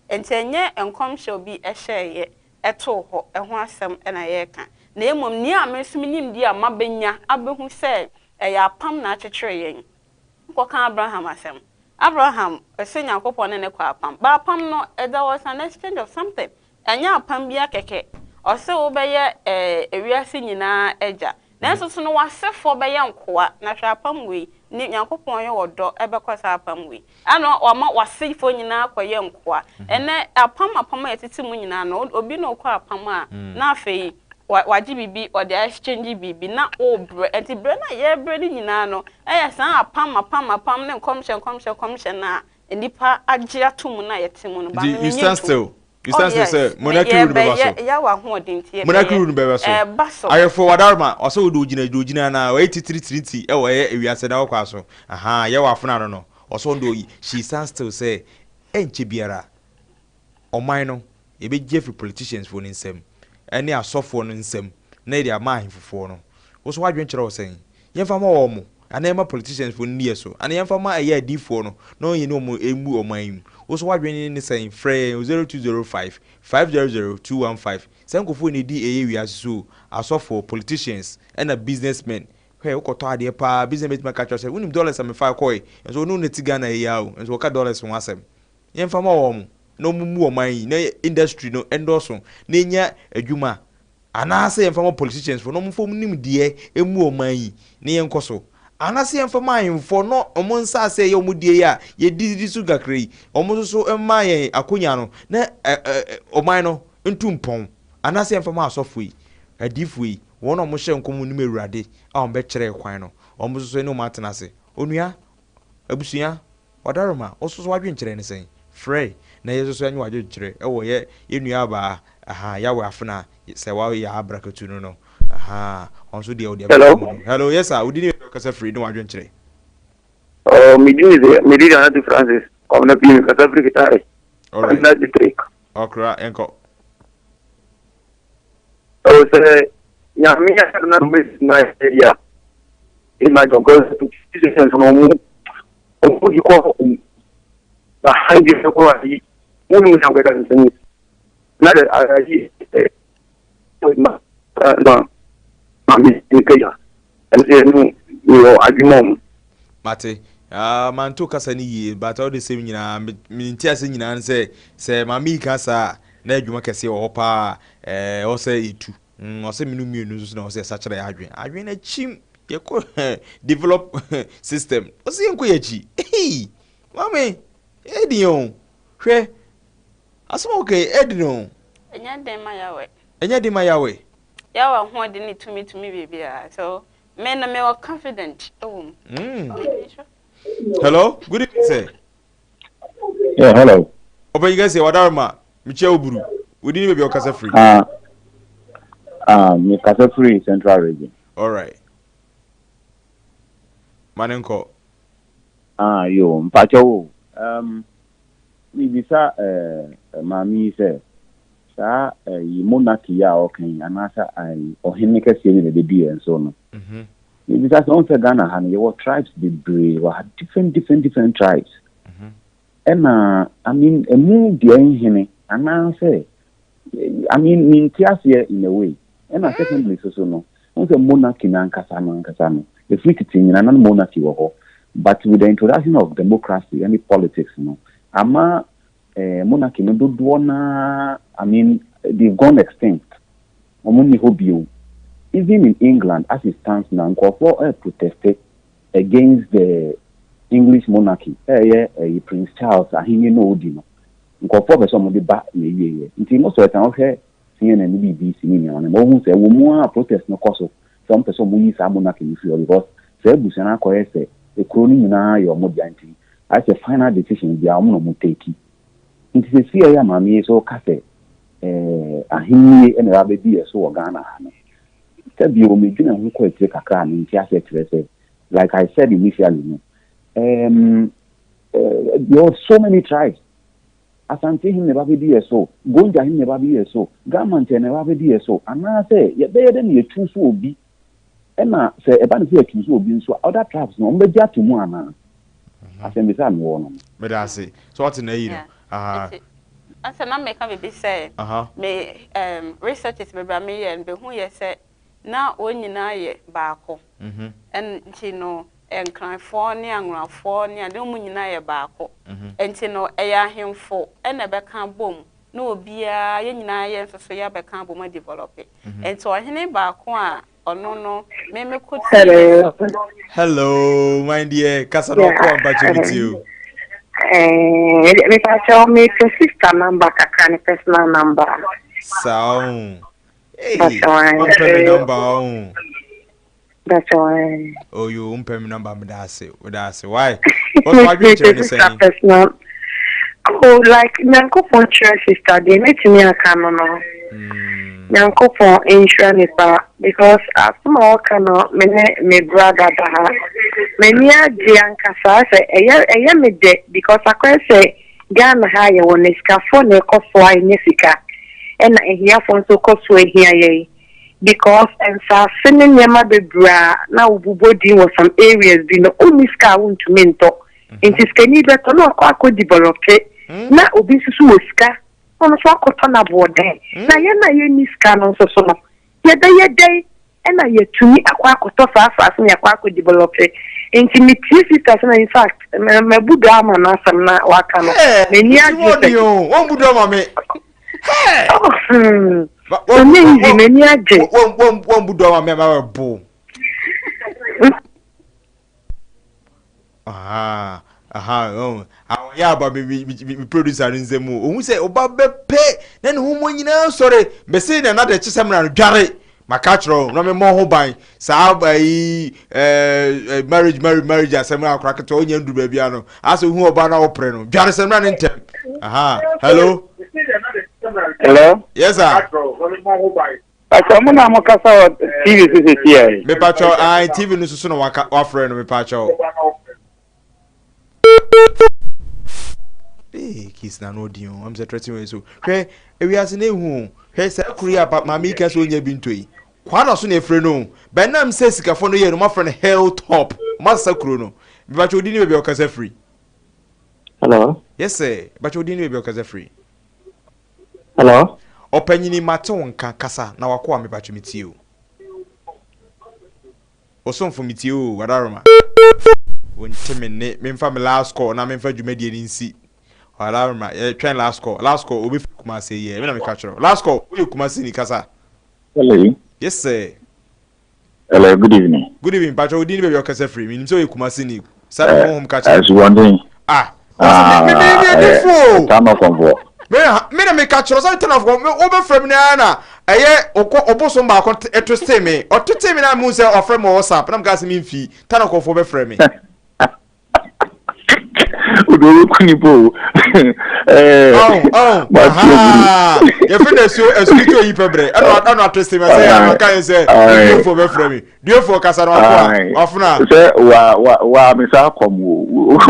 enti enye enkom hye obi ehye eto ho eho asem na ye ka na emom ni amesum nimdi amabenya abehu say ya apam na akyekyere yen nkoka Abraham asem Abraham esenya kopon ne kwa apam ba apam no there was an exchange of something anya apam bia keke ose wo beye ewiase nyina eja na nso no wasefo beye nkoa na hwa apam we ni nyankopon ye wodo ebekosa apam we ano wama wasefo nyina akoye nkoa ene apam etiti mu nyina no obi no kwa apam a na afei waji bibi or the exchange bibi na obre enti bre na ye bre ni nyina no san apam ne komhye na nipa agye atum na yetimu no ba you stand still say monarchy rule be baso ya wa ho odintie monarchy rule be baso aye for wadarma oso wo dogina na we titiri e wo ye Ewiase Nna Ho Kwa so aha ye wa afuna no oso ndo yi she stand still say enche biara oman no e be Jeffrey politicians for nsem ene asofo no nsem na ide ama ahemfofo no wo so wadwen kyerɛ wo sen yemfa ma wo mo ana ema politicians for nie so ana yemfa ma aye adifo no no ye no mo emu oman wo so wadwen ni sen frɛ 0205 500215 senkofo ni di eye wiase so asofo politicians and businessmen hwe ukoto ade pa businessmen ma catch say $1 am fa koi enso no neti Ghana yawo enso ka dollars won asem yemfa ma wo mo no mu oman na industry no endorso na nya adwuma anase yemfa politicians for no mfom nim de emu oman na yenkoso anase yemfa manfo no omonsa ase ye omudie ya ye didi su gakrai omoso emma yen akonya no na oman no ntumpon anase yemfa ma asofoi adifoi wono mo hye nkomu nim ewurade a on be kire kwan no omoso ne o matenase onua abusuya wadaroma ososo wadwen kire ne sen frey na yeso anyu wadwen kire ewo ye enua ba aha yawe afuna se wa ya abrakatu no aha onso de odi hello yes sir udini kasa free no wadwen kire oh me di na Francis kom na bi kasa free kitare all right na district okra enko oh se ya mi ya na na area imagine go to situation no mu o di ko ba hangi ko ari mun na ga kan sani na da ari ma mi kaya and no argument mate manto kasa ni yi but all the same nyina minti ase nyina se mami kasa na adwuma kese wo pa o se itu o se minu mienu so na o se sachira adwen na chim ye ko develop system o se enko ye chi mami edion hwe asmo okay edion enya den ma yawe yawa ho de ni tumi bibia so me na me confident hello good evening sir yeah hello open you guys say wadarma miche oburu we didn't be okasa free me kasa free central region all right manenko yo mpacho mi bisa mami se sa yi monarchy ya okan anasa ai ohene kase ni de bi enso no mi bisa se on se Ghana han your tribes be brave wa different tribes I mean emu de hene anasa I mean mintiase in a way secondly so no on se monarchy na nkasa no the free thing na monarchy wo ho but with the introduction of democracy and politics no ama monarchy no do na I mean they've gone extinct omuni hobio even in England as it stands now for protested against the English monarchy Prince Charles ahini no odi no nkofo be so mo de ba ye nti mo so tan o hwe CNN ni BBC ni na mo hu se wo mu a protest no koso some person mo yi sa monarchy ni fi because se busa na ko ese e kro ni nyina yo mo bianti as a final decision bia mo no mo take nti se si ya mami so kase ahini ene ra be bi so wo Ghana ha no se bi o me dwuna hu ko etire kakra ni nti ase trese like I said initially no there are so many tribes asante him never be so gonja him never be so government never be so ana say ye be de ne tu so obi e na say e ba ne say tu so obi so other tribes no mbe dia to mu ana asem bisa me wo no me da say so what na yi no asa na me ka be say me researchers be bra me ye be hu ye say na onyina ye baako en nti no enkranfo ne angrafo ne ade mu nyina ye baako enti no eya ahemfo ene be kan bom na obia ye nyina ye nsoso ya be kan bom develop enti ohene baako a ono no me kuti hello my dear kasa no ko ambacho with you me tell me to sister number kakani personal number sound hey open number that's why. Oh, you umpe me number me da say. Why? What you trying to say? Oh, like nyanko phone sister, they met me a canono. Nyanko phone insurance because as small cano me brother da. Many a dianka say a me de because I can say Ghana higher when it's phone a cost for Nefika and here phone so cost here ye. Because and so sending nyama bebra na ububodi was some areas be no only ska want to mentor into skeni better no akọ develop na obi susu oska ono so akọ na board na ye na ye ni ska no so no ye dey e na ye tumi akọ to fa ne akọ develop Intimate sisters, in fact, my Buddha man, na wakano. Many are one Buddha, mammy. Hey! Many are one Buddha, mamma, boo. Aha. Oh, yeah, but we producer in the moon. Who say, oh, Bob, pay, then whom when you know, sorry, but say another Chisamran, Gary, my catcher, no more by Sabai, marriage, as some Krakatonian do Babiano, as who about our preno, Garrison ran in ten. Aha, hello. Yes, sir. I come on, I'm a casa TV here. Me patcho, I TV no soon offering me patcho. Hey, kiss na no dio. I'm threatening way so. Hwe, Ewiase Nna Ho. Hwe say kuria pa mama ika so nya binto yi. Kwa na so na efre no. Ba na am say sikafo no ye no ma friend hilltop. Masa kuro no. Me patcho odi ni be okasa free. Hello. Yes sir. Patcho odi ni be okasa free. Hello. Opanyini mate wonka kasa na wakwa me patcho metie o. Osomfo metie o wadaroma. Wonteme ne memfa me last call na memfa dwumadi ni nsi wadaroma train last call obi kuma say ye me na me catch last call we kuma si ni kasa. Hello. Yes sir. Hello, good evening. Good evening patcho odi ni be okasa free me so we kuma si ni say home catch. I was wondering. Me Time off on board. Me na me catch so turn off go obe frame na eye oboso mba ko etweste me otete me na mu say ofrem WhatsApp na mga se me mfi turn off for be frame me. Odo kunipo your friend is so escrito yi pebre I don't trust him say I can say you for be frame me do for kasa no afuna say wa me sa komo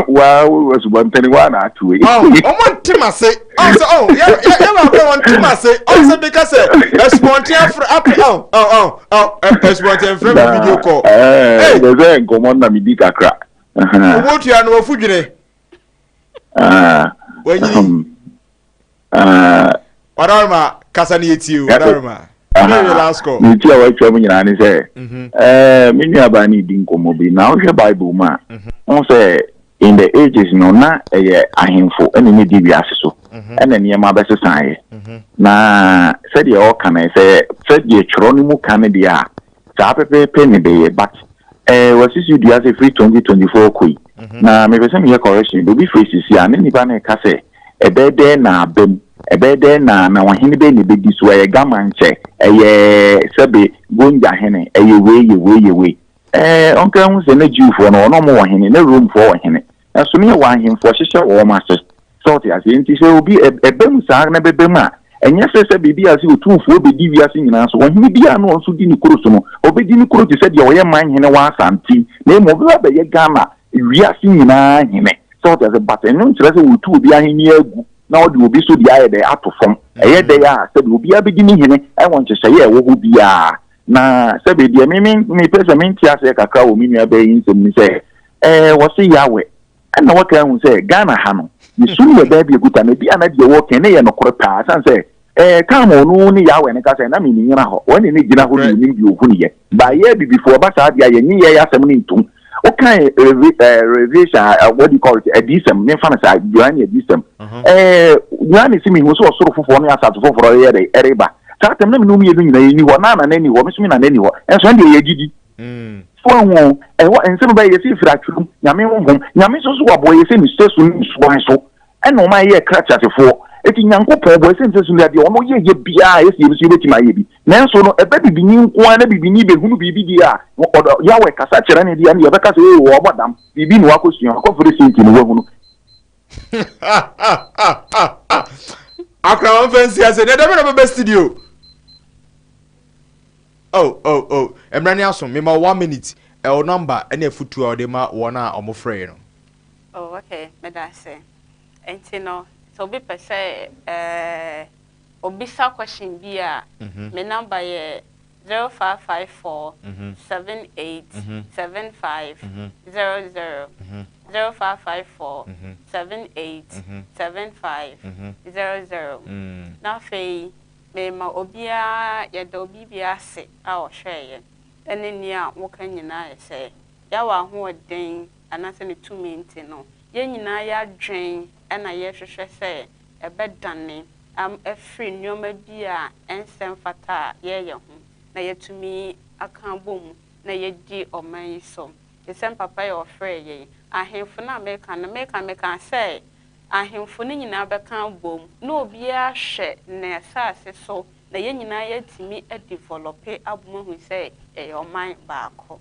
wa was one penny one atu want tima say yeah want tima say also because spontaneous spontaneous frame video call there's a common na mi di kakra what you are no fudwire when you wadarma kasa ni eti wadarma last call ni ti awa twa nyina ni say me nua ba ni di nkomo bi na o hwe bible ma on say in the ages no na ahemfo ene ni di wiase so ene ne ma besesan ye na said ye o kan say said ye chro ni mu kan dia sa pepe ni de but wasisi du ase free 2024 koi na me pese me correction do be free sisi ane ni ba na ka say ebede na abem ebede na wahene be ni be di so gama nche sebe gonja hene we onka hu se na jiufo no no mo wahene na room for wahene so me wahene for hihye wo master sort as enti se obi ebem sa na bebem a enye se bibi ase otumfo be di wiase nyina so wahene bia no so di ni kuro so no obedi ni kuro ti se de oye manhene wa asanti na mo be ye gama wiase nyina hene sort as but enu kire se wotu obi ahene agu na odi obi so di aye de atofom eye de ya se obi abedi ni hene I want to say ye wo bia na se be de me pese me ntia se kakra wo mi nua be yin se mi se wo se yawe na wo kan hu se Ghana ha no ni sunu ye ba bi eguta na bi ana de wo ken ne ye no korpa san se kan mo nu ni yawe ne ka se na mi ni nyina ho woni ni gina ho ni bi ohu ni ye ba ye bi before ba sa dia ye ni ye ya sem ni ntum o kan revision what do you call it edisem ne fa na sa joani edisem joani si mi hu so soro fofo no asato foforo ye de ereba satem na minum yedu nyina yini ho na ni ho mesumi na ni ho enso ndi ye gidi fo ho ensem ba ye si fratrum nyame ho nyame so wabo ye se ni stesu ni so eno ma ye krachatefo eti nyankopon bo se nsesu ndi ade ono ye bia ye si ye beti ma ye bi nanso no ebe bibini nko na bibini be hunu bibi dia yawe kasa kire ne dia ne ye beka se wo obodam bibi ni wakosuan akofere senti ni wahunu akra fancy ase ne da be be studio. Oh. Emrani aso me ma 1 minute. El number any futu or de ma wona omo frey no. Oh, okay. Me da say. Enti no, so be per se obisa question bi a me number ye 0554 78 75 00 0554 78 75 00 na fe me ma obia ye do bibia se a o hweye ene ni a wo kan nyina ye se yawa ho den anase ne tumi nti no ye nyina ya dwen na ye hwehwe se ebedane every nyoma bi a ensem fata ye ho na yetumi aka bom na ye di oman yi so esem papa ye ofre ye ahemfo na meka say ahemfo ne nyina beka bom na obi a hwe na asase so na ye nyina yetimi develop aboma hu say e oman baako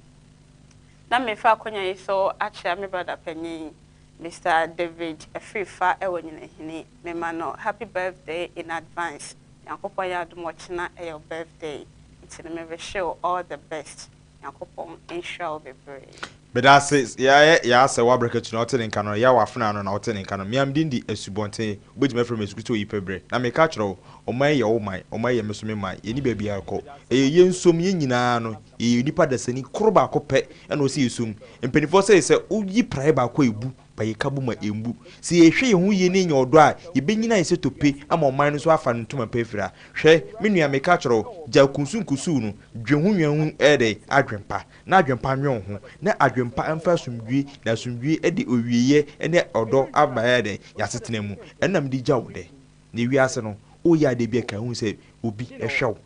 na me fa akonya yi so achia me brother panyin Mr. David Afrifa ewo nyina hini me ma no happy birthday in advance yankopon ya dum ochina e your birthday it's me wish you all the best yankopon inshallah be brave but that's it ya say wa bracket no hotel nka no ya wa funa no na hotel nka no miam dindi esubonten obejima from eskuto yipebre na me ka kiro oman ye oman ye meso me man ye ni ba bia ko ye nsom ye nyina no ye nipa dasani kroba ko pe na o se yesum empenifo say uyi prae ba ko ebu baye kabuma embu si ehwe ye hu ye ne nyodo a ye benyina ese tope ama oman no so afa ntuma pefira hwe me nua me ka kiro ja kunsunkusu no dwenhunwan ede adwempa na adwempa nwe ho na adwempa amfa sumdwi na sumdwi ede owieye ene odo abaye de yasetena mu enam di jawo de ne wiase no o ya de bia ka hu se obi ehwew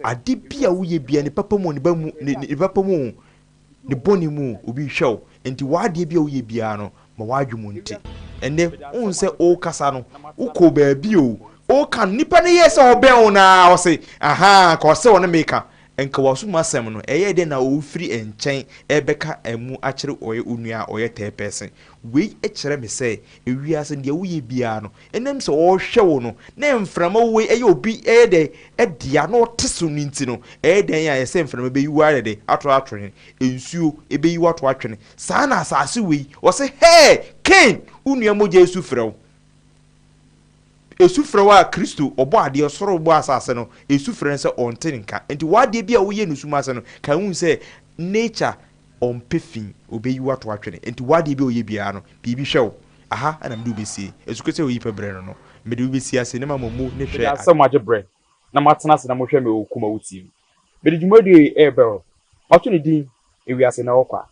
ade bia wo ye bia ne papa mu ne ba mu ne papa mu ne boni mu obi hwew enti wade bia wo ye bia no ma wadwumu nti ene on se o kasa no uko ba bi o kan nipa ne yesa obɛn na o se aha ka o se wona meka enka wasu masem no eye de na o firi enchen ebeka emu akire oye onua oye 10% we ekire me se ewiase de wo ye bia no enem se o hwewo no na emframa we eye obi eye de edia no teso ninti no eye de ya ese emframa be yiwa de ato atwene ensuo ebe yiwa to atwene saa na asase we o se hey ken onua moje esu frew esufre wa Kristo obo ade osoro obo asase no esufre nse ontenka enti wade bia wo ye nusuma ase no ka hu se nature on pefin obeyiwa to atwene enti wade bia wo ye bia no bibi hwew aha ana mdu besi esukese wo yipa bre no mede besi ase ne mamomu ne hwe ase maje bre na matena se na mo hwe me okumawo TV mede dwumadi e bero mato ne din Ewiase Nna Ho Kwa